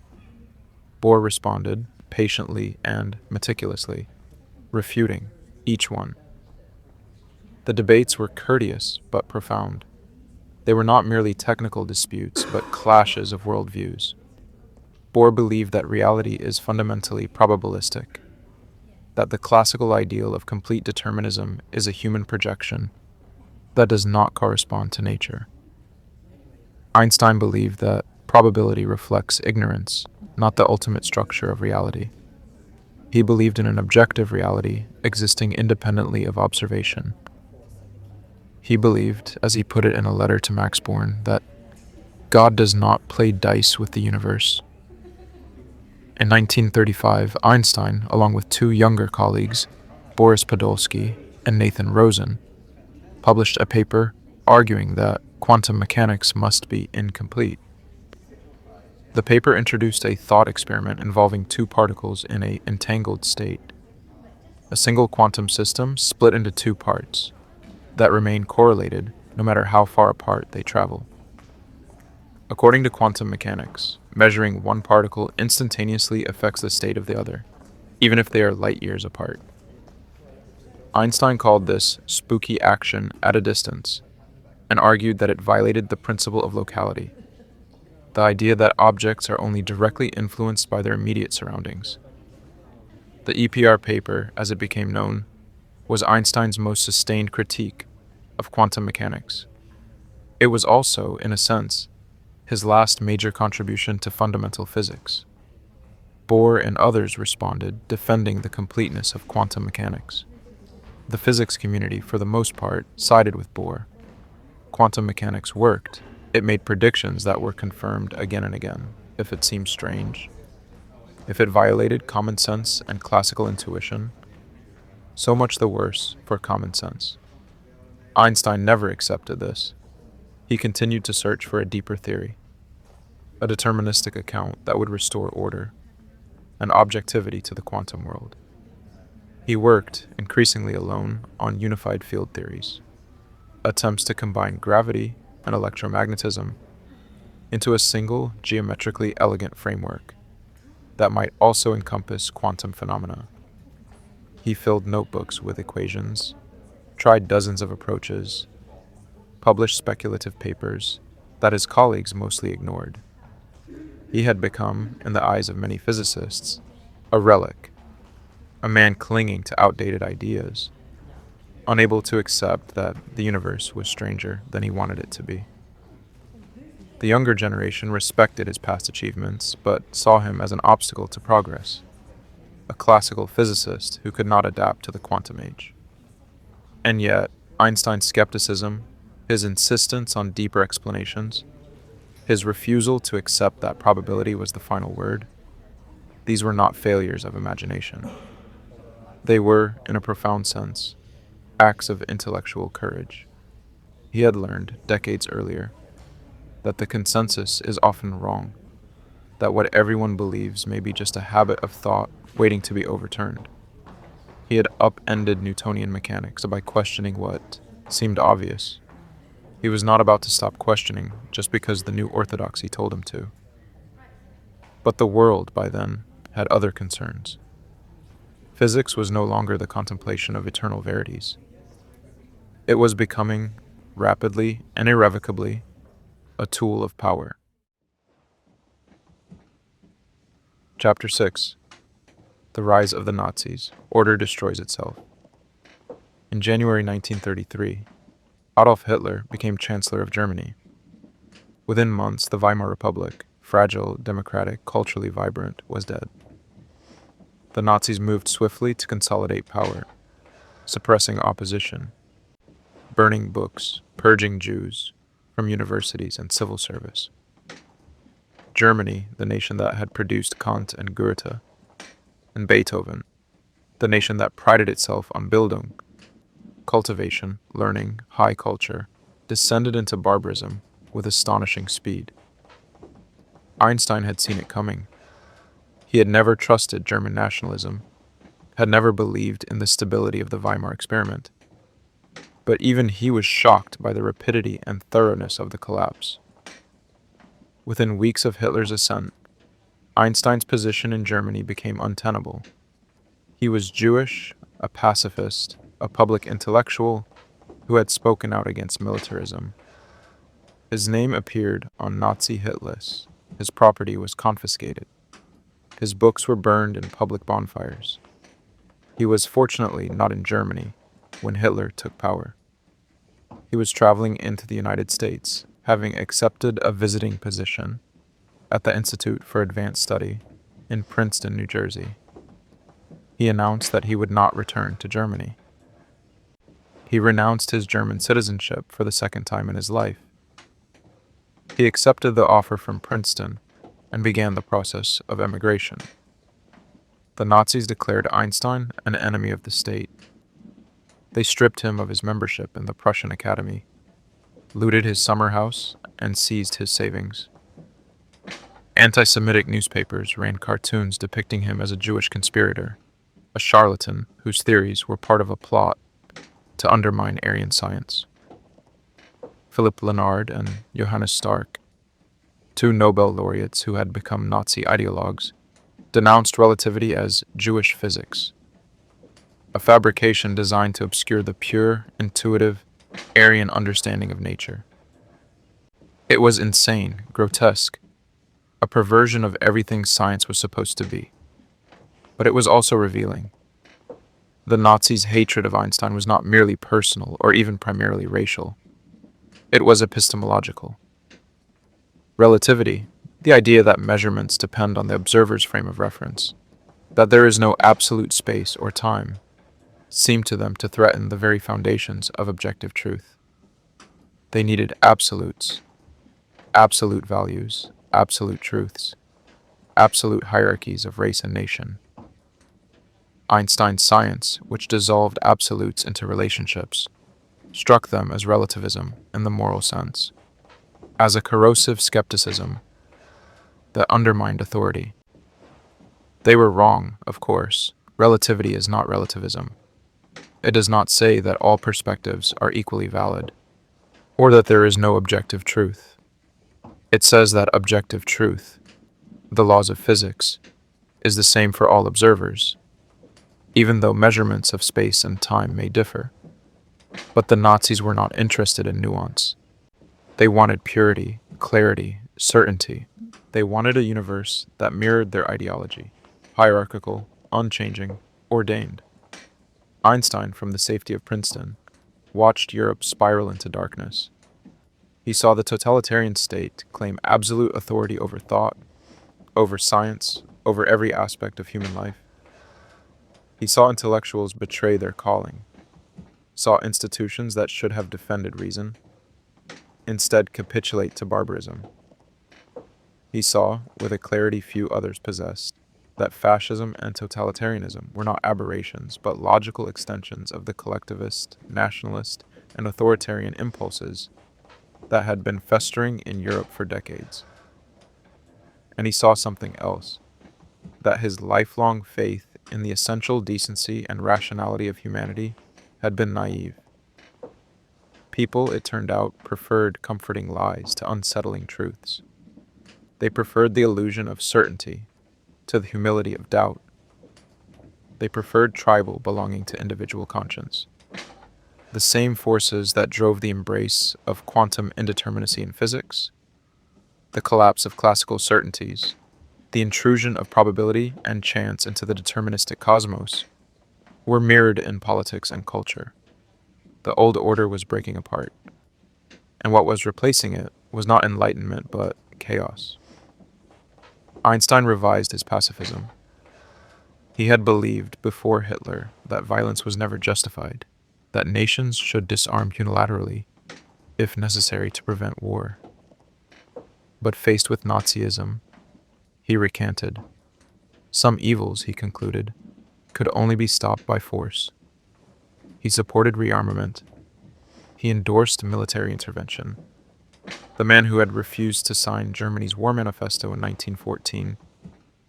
Bohr responded patiently and meticulously, refuting each one. The debates were courteous but profound. They were not merely technical disputes, but clashes of worldviews. Bohr believed that reality is fundamentally probabilistic, that the classical ideal of complete determinism is a human projection that does not correspond to nature. Einstein believed that probability reflects ignorance, not the ultimate structure of reality. He believed in an objective reality existing independently of observation. He believed, as he put it in a letter to Max Born, that God does not play dice with the universe. In 1935, Einstein, along with two younger colleagues, Boris Podolsky and Nathan Rosen, published a paper arguing that quantum mechanics must be incomplete. The paper introduced a thought experiment involving two particles in an entangled state, a single quantum system split into two parts that remain correlated no matter how far apart they travel. According to quantum mechanics, measuring one particle instantaneously affects the state of the other, even if they are light years apart. Einstein called this spooky action at a distance and argued that it violated the principle of locality, the idea that objects are only directly influenced by their immediate surroundings. The EPR paper, as it became known, was Einstein's most sustained critique of quantum mechanics. It was also, in a sense, his last major contribution to fundamental physics. Bohr and others responded, defending the completeness of quantum mechanics. The physics community, for the most part, sided with Bohr. Quantum mechanics worked. It made predictions that were confirmed again and again, if it seemed strange. If it violated common sense and classical intuition, so much the worse for common sense. Einstein never accepted this. He continued to search for a deeper theory, a deterministic account that would restore order and objectivity to the quantum world. He worked, increasingly alone, on unified field theories, attempts to combine gravity and electromagnetism into a single, geometrically elegant framework that might also encompass quantum phenomena. He filled notebooks with equations, tried dozens of approaches, published speculative papers that his colleagues mostly ignored. He had become, in the eyes of many physicists, a relic, a man clinging to outdated ideas, unable to accept that the universe was stranger than he wanted it to be. The younger generation respected his past achievements, but saw him as an obstacle to progress, a classical physicist who could not adapt to the quantum age. And yet, Einstein's skepticism, his insistence on deeper explanations, his refusal to accept that probability was the final word, these were not failures of imagination. They were, in a profound sense, acts of intellectual courage. He had learned, decades earlier, that the consensus is often wrong, that what everyone believes may be just a habit of thought waiting to be overturned. He had upended Newtonian mechanics by questioning what seemed obvious. He was not about to stop questioning just because the new orthodoxy told him to. But the world, by then, had other concerns. Physics was no longer the contemplation of eternal verities. It was becoming, rapidly and irrevocably, a tool of power. Chapter 6. The Rise of the Nazis. Order destroys itself. In January 1933, Adolf Hitler became Chancellor of Germany. Within months, the Weimar Republic, fragile, democratic, culturally vibrant, was dead. The Nazis moved swiftly to consolidate power, suppressing opposition, burning books, purging Jews from universities and civil service. Germany, the nation that had produced Kant and Goethe, and Beethoven, the nation that prided itself on Bildung, cultivation, learning, high culture, descended into barbarism with astonishing speed. Einstein had seen it coming. He had never trusted German nationalism, had never believed in the stability of the Weimar experiment. But even he was shocked by the rapidity and thoroughness of the collapse. Within weeks of Hitler's ascent, Einstein's position in Germany became untenable. He was Jewish, a pacifist, a public intellectual who had spoken out against militarism. His name appeared on Nazi hit lists. His property was confiscated. His books were burned in public bonfires. He was fortunately not in Germany when Hitler took power. He was traveling into the United States, having accepted a visiting position at the Institute for Advanced Study in Princeton, New Jersey. He announced that he would not return to Germany. He renounced his German citizenship for the second time in his life. He accepted the offer from Princeton and began the process of emigration. The Nazis declared Einstein an enemy of the state. They stripped him of his membership in the Prussian Academy, looted his summer house, and seized his savings. Anti-Semitic newspapers ran cartoons depicting him as a Jewish conspirator, a charlatan whose theories were part of a plot to undermine Aryan science. Philip Lenard and Johannes Stark, two Nobel laureates who had become Nazi ideologues, denounced relativity as Jewish physics, a fabrication designed to obscure the pure, intuitive, Aryan understanding of nature. It was insane, grotesque, a perversion of everything science was supposed to be. But it was also revealing. The Nazis' hatred of Einstein was not merely personal or even primarily racial. It was epistemological. Relativity, the idea that measurements depend on the observer's frame of reference, that there is no absolute space or time, seemed to them to threaten the very foundations of objective truth. They needed absolutes, absolute values, absolute truths, absolute hierarchies of race and nation. Einstein's science, which dissolved absolutes into relationships, struck them as relativism in the moral sense, as a corrosive skepticism that undermined authority. They were wrong, of course. Relativity is not relativism. It does not say that all perspectives are equally valid, or that there is no objective truth. It says that objective truth, the laws of physics, is the same for all observers, even though measurements of space and time may differ. But the Nazis were not interested in nuance. They wanted purity, clarity, certainty. They wanted a universe that mirrored their ideology, hierarchical, unchanging, ordained. Einstein, from the safety of Princeton, watched Europe spiral into darkness. He saw the totalitarian state claim absolute authority over thought, over science, over every aspect of human life. He saw intellectuals betray their calling, saw institutions that should have defended reason, instead capitulate to barbarism. He saw, with a clarity few others possessed, that fascism and totalitarianism were not aberrations, but logical extensions of the collectivist, nationalist, and authoritarian impulses that had been festering in Europe for decades. And he saw something else, that his lifelong faith in the essential decency and rationality of humanity had been naive. People, it turned out, preferred comforting lies to unsettling truths. They preferred the illusion of certainty to the humility of doubt. They preferred tribal belonging to individual conscience. The same forces that drove the embrace of quantum indeterminacy in physics, the collapse of classical certainties, the intrusion of probability and chance into the deterministic cosmos, were mirrored in politics and culture. The old order was breaking apart, and what was replacing it was not enlightenment but chaos. Einstein revised his pacifism. He had believed before Hitler that violence was never justified, that nations should disarm unilaterally, if necessary to prevent war. But faced with Nazism, he recanted. Some evils, he concluded, could only be stopped by force. He supported rearmament. He endorsed military intervention. The man who had refused to sign Germany's war manifesto in 1914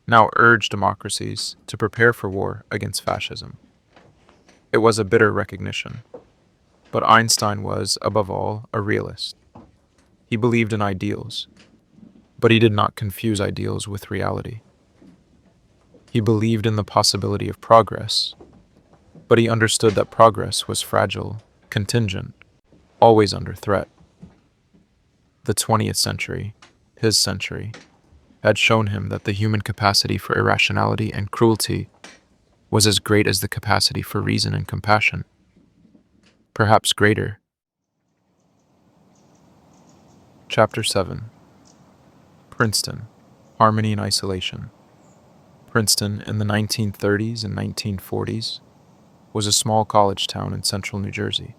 now urged democracies to prepare for war against fascism. It was a bitter recognition. But Einstein was, above all, a realist. He believed in ideals, but he did not confuse ideals with reality. He believed in the possibility of progress, but he understood that progress was fragile, contingent, always under threat. The 20th century, his century, had shown him that the human capacity for irrationality and cruelty was as great as the capacity for reason and compassion, perhaps greater. Chapter 7. Princeton, Harmony and Isolation. Princeton, in the 1930s and 1940s, was a small college town in central New Jersey.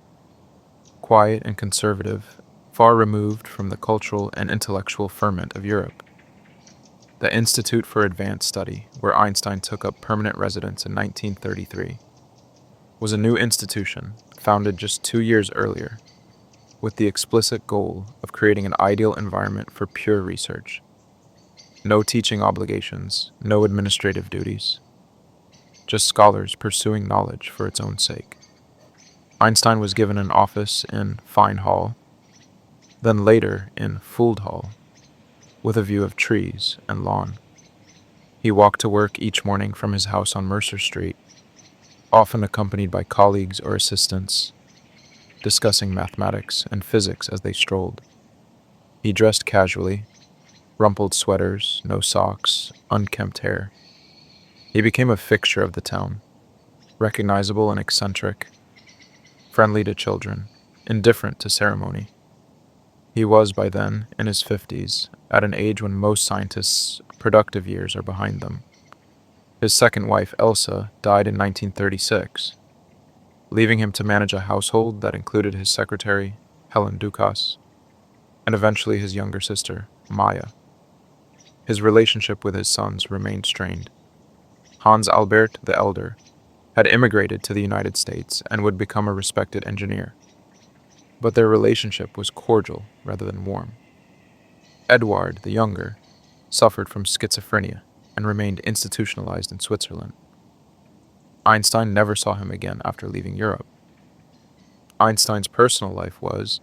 Quiet and conservative, far removed from the cultural and intellectual ferment of Europe. The Institute for Advanced Study, where Einstein took up permanent residence in 1933, was a new institution founded just 2 years earlier, with the explicit goal of creating an ideal environment for pure research. No teaching obligations, no administrative duties. just scholars pursuing knowledge for its own sake. Einstein was given an office in Fine Hall, then later in Fould Hall, with a view of trees and lawn. He walked to work each morning from his house on Mercer Street, often accompanied by colleagues or assistants, discussing mathematics and physics as they strolled. He dressed casually, rumpled sweaters, no socks, unkempt hair. He became a fixture of the town, recognizable and eccentric, friendly to children, indifferent to ceremony. He was, by then, in his 50s, at an age when most scientists' productive years are behind them. His second wife, Elsa, died in 1936, leaving him to manage a household that included his secretary, Helen Dukas, and eventually his younger sister, Maya. His relationship with his sons remained strained. Hans Albert the Elder had immigrated to the United States and would become a respected engineer, but their relationship was cordial rather than warm. Eduard the Younger suffered from schizophrenia and remained institutionalized in Switzerland. Einstein never saw him again after leaving Europe. Einstein's personal life was,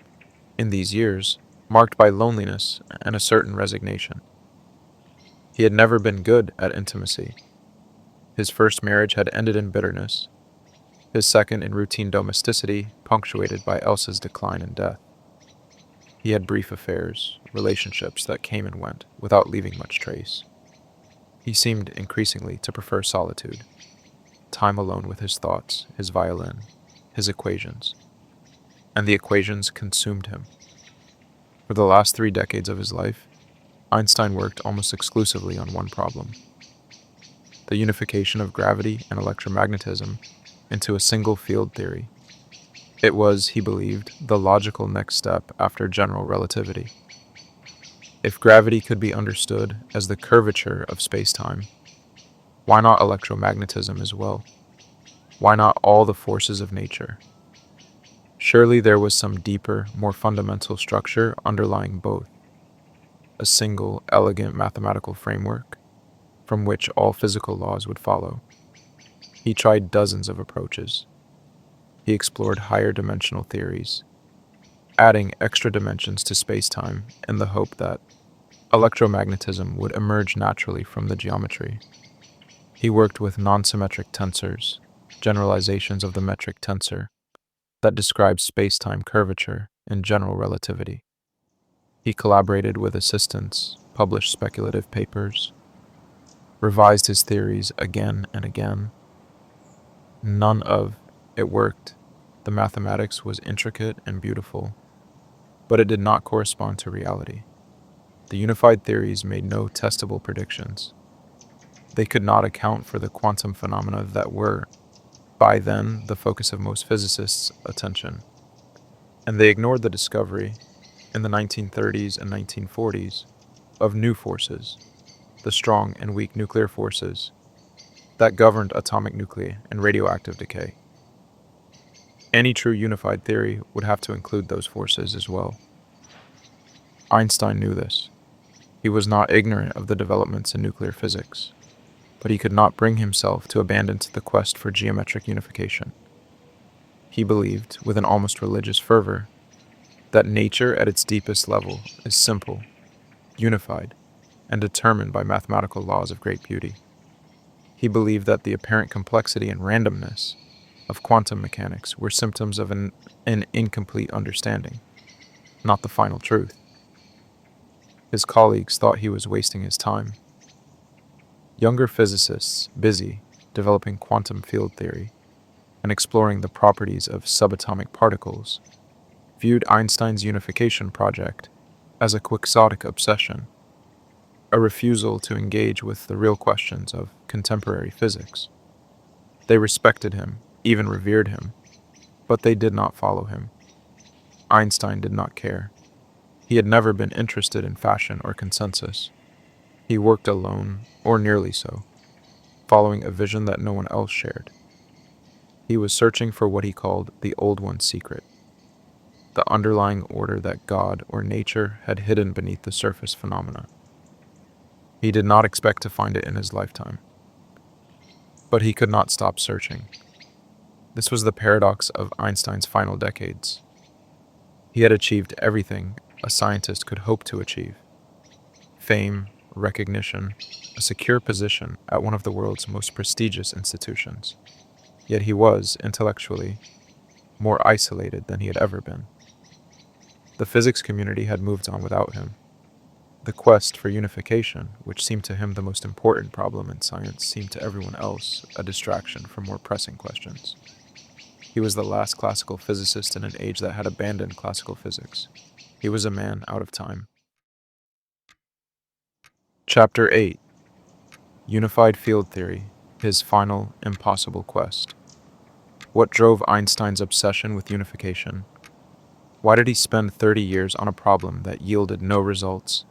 in these years, marked by loneliness and a certain resignation. He had never been good at intimacy. His first marriage had ended in bitterness, his second in routine domesticity, punctuated by Elsa's decline and death. He had brief affairs, relationships that came and went, without leaving much trace. He seemed increasingly to prefer solitude, time alone with his thoughts, his violin, his equations. And the equations consumed him. For the last 3 decades of his life, Einstein worked almost exclusively on one problem: the unification of gravity and electromagnetism into a single field theory. It was, he believed, the logical next step after general relativity. If gravity could be understood as the curvature of space-time, why not electromagnetism as well? Why not all the forces of nature? Surely there was some deeper, more fundamental structure underlying both, a single, elegant mathematical framework from which all physical laws would follow. He tried dozens of approaches. He explored higher dimensional theories, adding extra dimensions to space-time in the hope that electromagnetism would emerge naturally from the geometry. He worked with non-symmetric tensors, generalizations of the metric tensor, that describe space-time curvature in general relativity. He collaborated with assistants, published speculative papers, revised his theories again and again. None of it worked. The mathematics was intricate and beautiful, but it did not correspond to reality. The unified theories made no testable predictions. They could not account for the quantum phenomena that were, by then, the focus of most physicists' attention. And they ignored the discovery, in the 1930s and 1940s, of new forces, the strong and weak nuclear forces, that governed atomic nuclei and radioactive decay. Any true unified theory would have to include those forces as well. Einstein knew this. He was not ignorant of the developments in nuclear physics, but he could not bring himself to abandon the quest for geometric unification. He believed, with an almost religious fervor, that nature at its deepest level is simple, unified, and determined by mathematical laws of great beauty. He believed that the apparent complexity and randomness of quantum mechanics were symptoms of an incomplete understanding, not the final truth. His colleagues thought he was wasting his time. Younger physicists, busy developing quantum field theory and exploring the properties of subatomic particles, viewed Einstein's unification project as a quixotic obsession, a refusal to engage with the real questions of contemporary physics. They respected him, even revered him, but they did not follow him. Einstein did not care. He had never been interested in fashion or consensus. He worked alone, or nearly so, following a vision that no one else shared. He was searching for what he called the Old One's secret, the underlying order that God or nature had hidden beneath the surface phenomena. He did not expect to find it in his lifetime. But he could not stop searching. This was the paradox of Einstein's final decades. He had achieved everything a scientist could hope to achieve: fame, recognition, a secure position at one of the world's most prestigious institutions. Yet he was, intellectually, more isolated than he had ever been. The physics community had moved on without him. The quest for unification, which seemed to him the most important problem in science, seemed to everyone else a distraction from more pressing questions. He was the last classical physicist in an age that had abandoned classical physics. He was a man out of time. Chapter 8: Unified Field Theory, His Final Impossible Quest. What drove Einstein's obsession with unification? Why did he spend 30 years on a problem that yielded no results?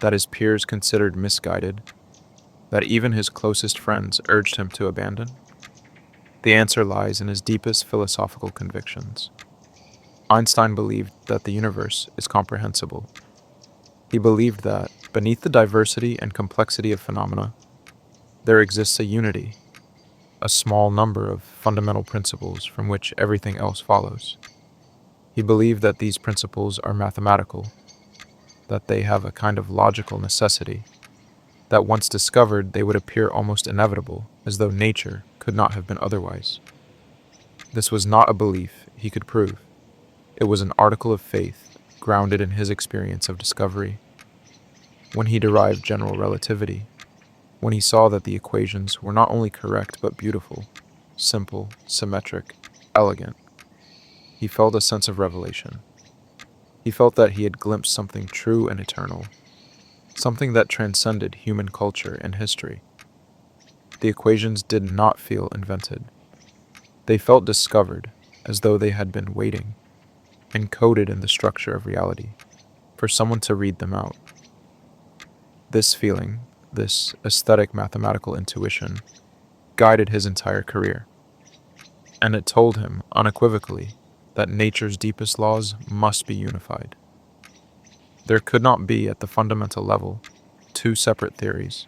That his peers considered misguided? That even his closest friends urged him to abandon? The answer lies in his deepest philosophical convictions. Einstein believed that the universe is comprehensible. He believed that, beneath the diversity and complexity of phenomena, there exists a unity, a small number of fundamental principles from which everything else follows. He believed that these principles are mathematical, that they have a kind of logical necessity, that once discovered they would appear almost inevitable, as though nature could not have been otherwise. This was not a belief he could prove. It was an article of faith, grounded in his experience of discovery. When he derived general relativity, when he saw that the equations were not only correct but beautiful, simple, symmetric, elegant, he felt a sense of revelation. He felt that he had glimpsed something true and eternal, something that transcended human culture and history. The equations did not feel invented. They felt discovered, as though they had been waiting, encoded in the structure of reality, for someone to read them out. This feeling, this aesthetic mathematical intuition, guided his entire career. And it told him, unequivocally, that nature's deepest laws must be unified. There could not be, at the fundamental level, two separate theories,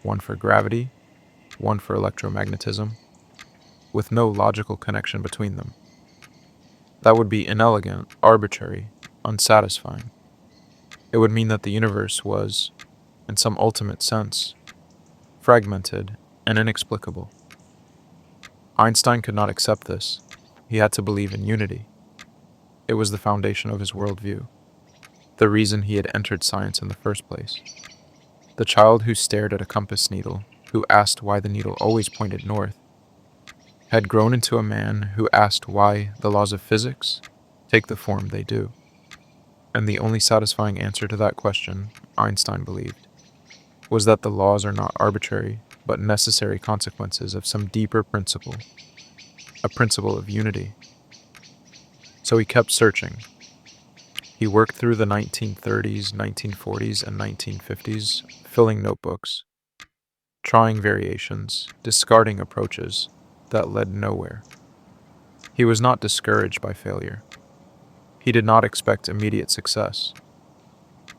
one for gravity, one for electromagnetism, with no logical connection between them. That would be inelegant, arbitrary, unsatisfying. It would mean that the universe was, in some ultimate sense, fragmented and inexplicable. Einstein could not accept this. He had to believe in unity. It was the foundation of his worldview, the reason he had entered science in the first place. The child who stared at a compass needle, who asked why the needle always pointed north, had grown into a man who asked why the laws of physics take the form they do. And the only satisfying answer to that question, Einstein believed, was that the laws are not arbitrary, but necessary consequences of some deeper principle, a principle of unity. So he kept searching. He worked through the 1930s, 1940s, and 1950s, filling notebooks, trying variations, discarding approaches that led nowhere. He was not discouraged by failure. He did not expect immediate success.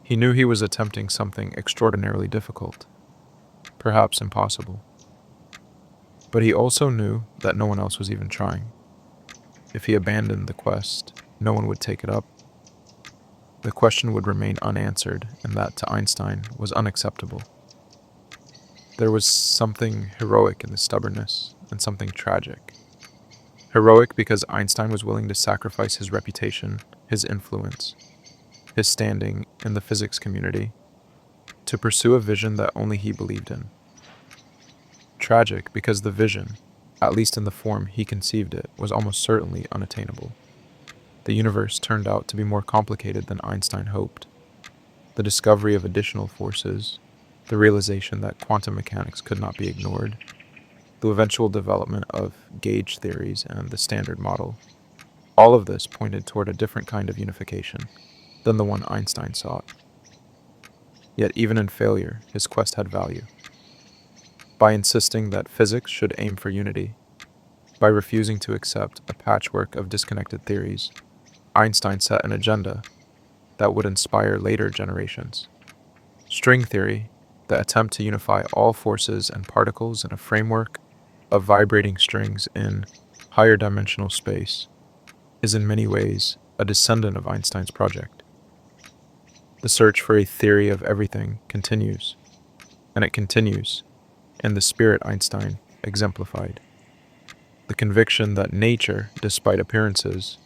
He knew he was attempting something extraordinarily difficult, perhaps impossible. But he also knew that no one else was even trying. If he abandoned the quest, no one would take it up. The question would remain unanswered, and that to Einstein was unacceptable. There was something heroic in this stubbornness, and something tragic. Heroic because Einstein was willing to sacrifice his reputation, his influence, his standing in the physics community, to pursue a vision that only he believed in. Tragic because the vision, at least in the form he conceived it, was almost certainly unattainable. The universe turned out to be more complicated than Einstein hoped. The discovery of additional forces, the realization that quantum mechanics could not be ignored, the eventual development of gauge theories and the Standard Model, all of this pointed toward a different kind of unification than the one Einstein sought. Yet even in failure, his quest had value. By insisting that physics should aim for unity, by refusing to accept a patchwork of disconnected theories, Einstein set an agenda that would inspire later generations. String theory, the attempt to unify all forces and particles in a framework of vibrating strings in higher dimensional space, is in many ways a descendant of Einstein's project. The search for a theory of everything continues, and it continues in the spirit Einstein exemplified. The conviction that nature, despite appearances,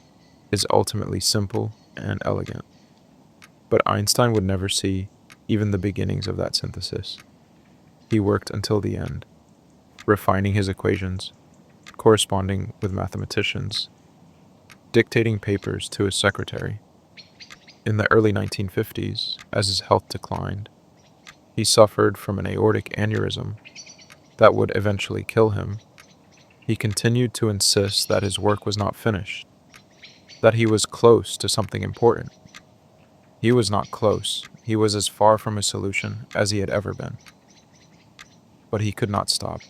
is ultimately simple and elegant. But Einstein would never see even the beginnings of that synthesis. He worked until the end, refining his equations, corresponding with mathematicians, dictating papers to his secretary. In the early 1950s, as his health declined, he suffered from an aortic aneurysm that would eventually kill him. He continued to insist that his work was not finished, that he was close to something important. He was not close. He was as far from a solution as he had ever been. But he could not stop.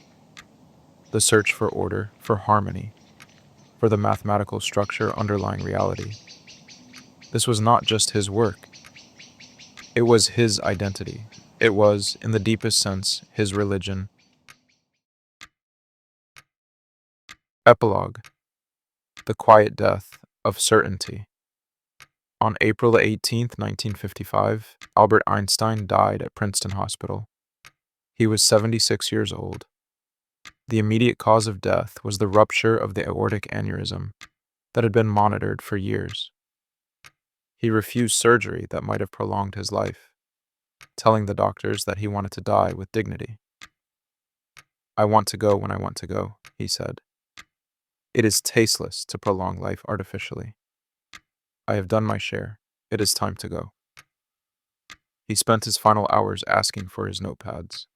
The search for order, for harmony, for the mathematical structure underlying reality. This was not just his work. It was his identity. It was, in the deepest sense, his religion. Epilogue: The Quiet Death of Certainty. On April 18th, 1955, Albert Einstein died at Princeton Hospital. He was 76 years old. The immediate cause of death was the rupture of the aortic aneurysm that had been monitored for years. He refused surgery that might have prolonged his life, telling the doctors that he wanted to die with dignity. "I want to go when I want to go," he said. "It is tasteless to prolong life artificially. I have done my share. It is time to go." He spent his final hours asking for his notepads.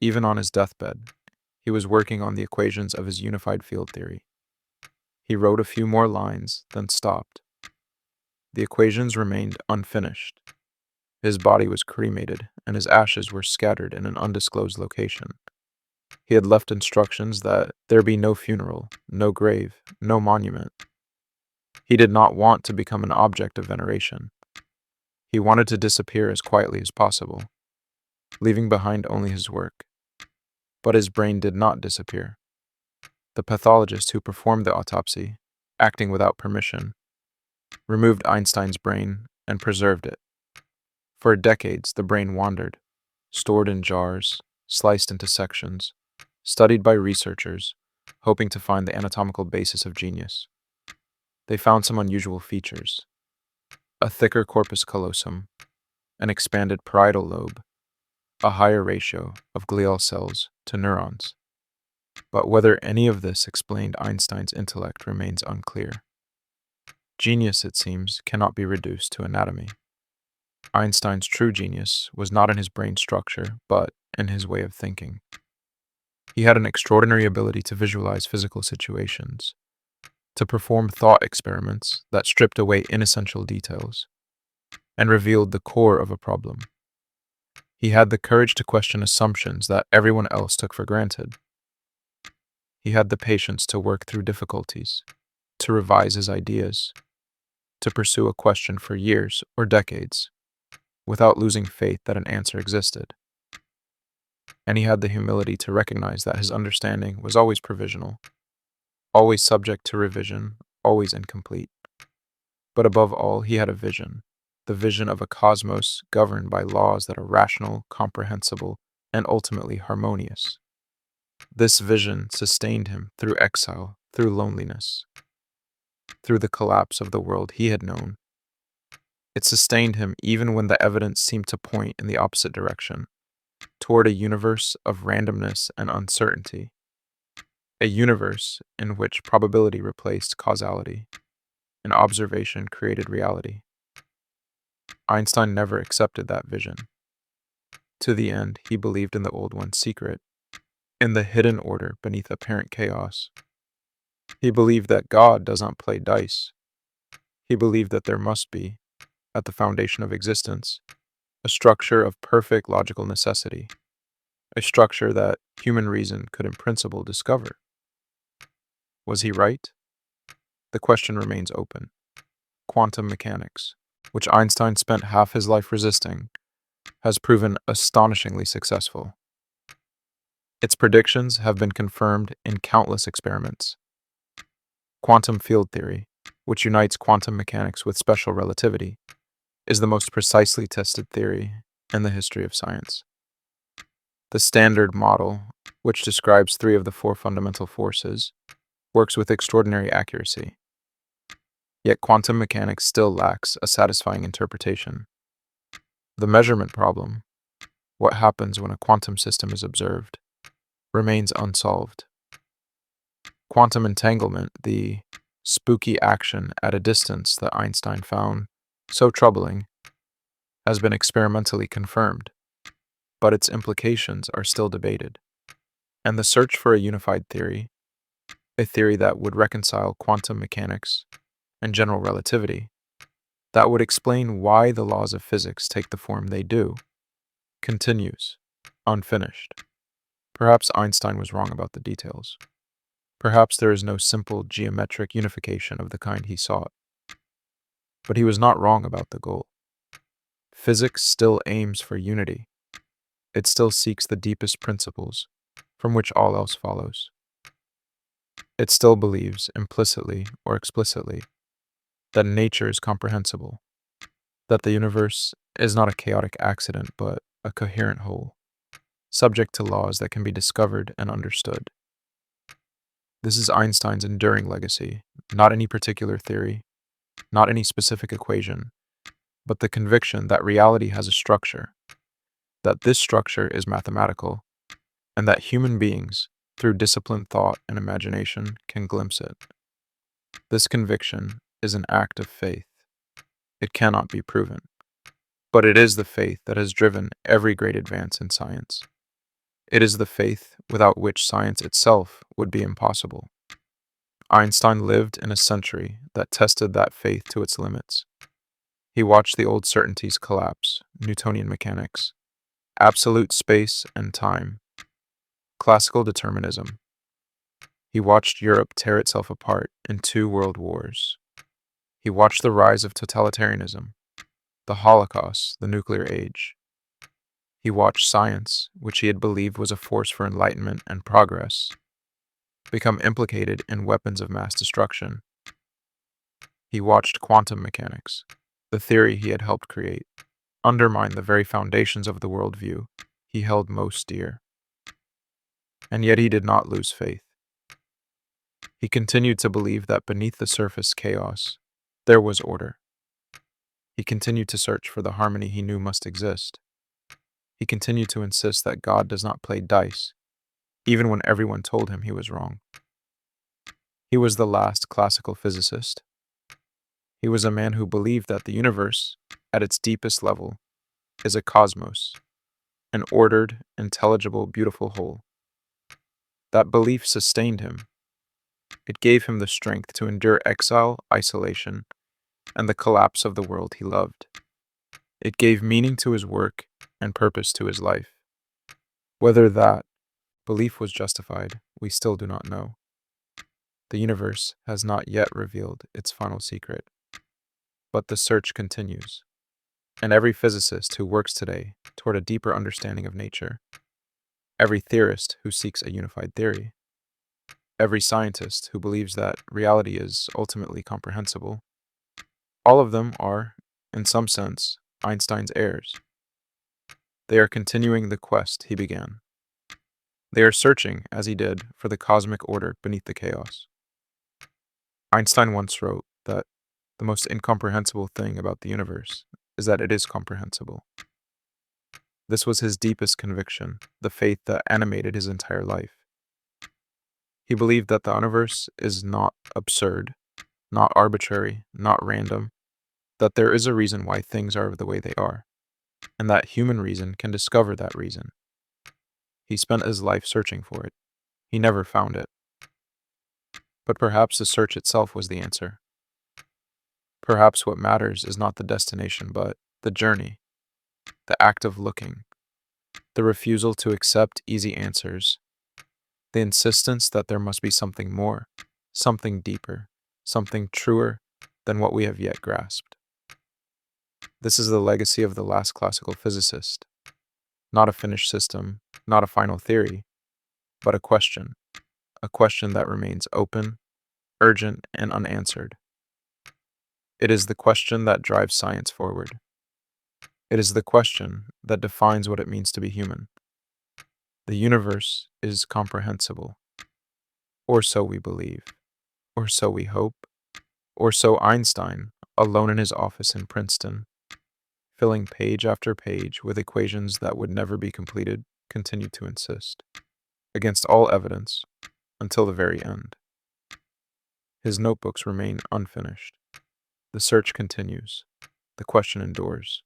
Even on his deathbed, he was working on the equations of his unified field theory. He wrote a few more lines, then stopped. The equations remained unfinished. His body was cremated, and his ashes were scattered in an undisclosed location. He had left instructions that there be no funeral, no grave, no monument. He did not want to become an object of veneration. He wanted to disappear as quietly as possible, leaving behind only his work. But his brain did not disappear. The pathologist who performed the autopsy, acting without permission, removed Einstein's brain and preserved it. For decades, the brain wandered, stored in jars, sliced into sections, studied by researchers, hoping to find the anatomical basis of genius. They found some unusual features: a thicker corpus callosum, an expanded parietal lobe, a higher ratio of glial cells to neurons. But whether any of this explained Einstein's intellect remains unclear. Genius, it seems, cannot be reduced to anatomy. Einstein's true genius was not in his brain structure, but in his way of thinking. He had an extraordinary ability to visualize physical situations, to perform thought experiments that stripped away inessential details and revealed the core of a problem. He had the courage to question assumptions that everyone else took for granted. He had the patience to work through difficulties, to revise his ideas, to pursue a question for years or decades, without losing faith that an answer existed. And he had the humility to recognize that his understanding was always provisional, always subject to revision, always incomplete. But above all, he had a vision, the vision of a cosmos governed by laws that are rational, comprehensible, and ultimately harmonious. This vision sustained him through exile, through loneliness, through the collapse of the world he had known. It sustained him even when the evidence seemed to point in the opposite direction, toward a universe of randomness and uncertainty, a universe in which probability replaced causality, and observation created reality. Einstein never accepted that vision. To the end, he believed in the old one's secret, in the hidden order beneath apparent chaos. He believed that God does not play dice. He believed that there must be, at the foundation of existence, a structure of perfect logical necessity, a structure that human reason could in principle discover. Was he right? The question remains open. Quantum mechanics, which Einstein spent half his life resisting, has proven astonishingly successful. Its predictions have been confirmed in countless experiments. Quantum field theory, which unites quantum mechanics with special relativity, is the most precisely tested theory in the history of science. The Standard Model, which describes 3 of the 4 fundamental forces, works with extraordinary accuracy. Yet quantum mechanics still lacks a satisfying interpretation. The measurement problem, what happens when a quantum system is observed, remains unsolved. Quantum entanglement, the spooky action at a distance that Einstein found so troubling, has been experimentally confirmed, but its implications are still debated. And the search for a unified theory, a theory that would reconcile quantum mechanics and general relativity, that would explain why the laws of physics take the form they do, continues, unfinished. Perhaps Einstein was wrong about the details. Perhaps there is no simple geometric unification of the kind he sought. But he was not wrong about the goal. Physics still aims for unity. It still seeks the deepest principles, from which all else follows. It still believes, implicitly or explicitly, that nature is comprehensible, that the universe is not a chaotic accident, but a coherent whole, subject to laws that can be discovered and understood. This is Einstein's enduring legacy, not any particular theory, not any specific equation, but the conviction that reality has a structure, that this structure is mathematical, and that human beings, through disciplined thought and imagination, can glimpse it. This conviction is an act of faith. It cannot be proven, but it is the faith that has driven every great advance in science. It is the faith without which science itself would be impossible. Einstein lived in a century that tested that faith to its limits. He watched the old certainties collapse, Newtonian mechanics, absolute space and time, classical determinism. He watched Europe tear itself apart in 2 world wars. He watched the rise of totalitarianism, the Holocaust, the nuclear age. He watched science, which he had believed was a force for enlightenment and progress, become implicated in weapons of mass destruction. He watched quantum mechanics, the theory he had helped create, undermine the very foundations of the worldview he held most dear. And yet he did not lose faith. He continued to believe that beneath the surface chaos, there was order. He continued to search for the harmony he knew must exist. He continued to insist that God does not play dice, even when everyone told him he was wrong. He was the last classical physicist. He was a man who believed that the universe, at its deepest level, is a cosmos, an ordered, intelligible, beautiful whole. That belief sustained him. It gave him the strength to endure exile, isolation, and the collapse of the world he loved. It gave meaning to his work and purpose to his life. Whether that belief was justified, we still do not know. The universe has not yet revealed its final secret, but the search continues. And every physicist who works today toward a deeper understanding of nature, every theorist who seeks a unified theory, every scientist who believes that reality is ultimately comprehensible, all of them are, in some sense, Einstein's heirs. They are continuing the quest he began. They are searching, as he did, for the cosmic order beneath the chaos. Einstein once wrote that the most incomprehensible thing about the universe is that it is comprehensible. This was his deepest conviction, the faith that animated his entire life. He believed that the universe is not absurd, not arbitrary, not random, that there is a reason why things are the way they are, and that human reason can discover that reason. He spent his life searching for it. He never found it. But perhaps the search itself was the answer. Perhaps what matters is not the destination, but the journey, the act of looking, the refusal to accept easy answers, the insistence that there must be something more, something deeper, something truer than what we have yet grasped. This is the legacy of the last classical physicist. Not a finished system, not a final theory, but a question that remains open, urgent, and unanswered. It is the question that drives science forward. It is the question that defines what it means to be human. The universe is comprehensible, or so we believe, or so we hope, or so Einstein, alone in his office in Princeton, filling page after page with equations that would never be completed, continued to insist, against all evidence, until the very end. His notebooks remain unfinished. The search continues. The question endures.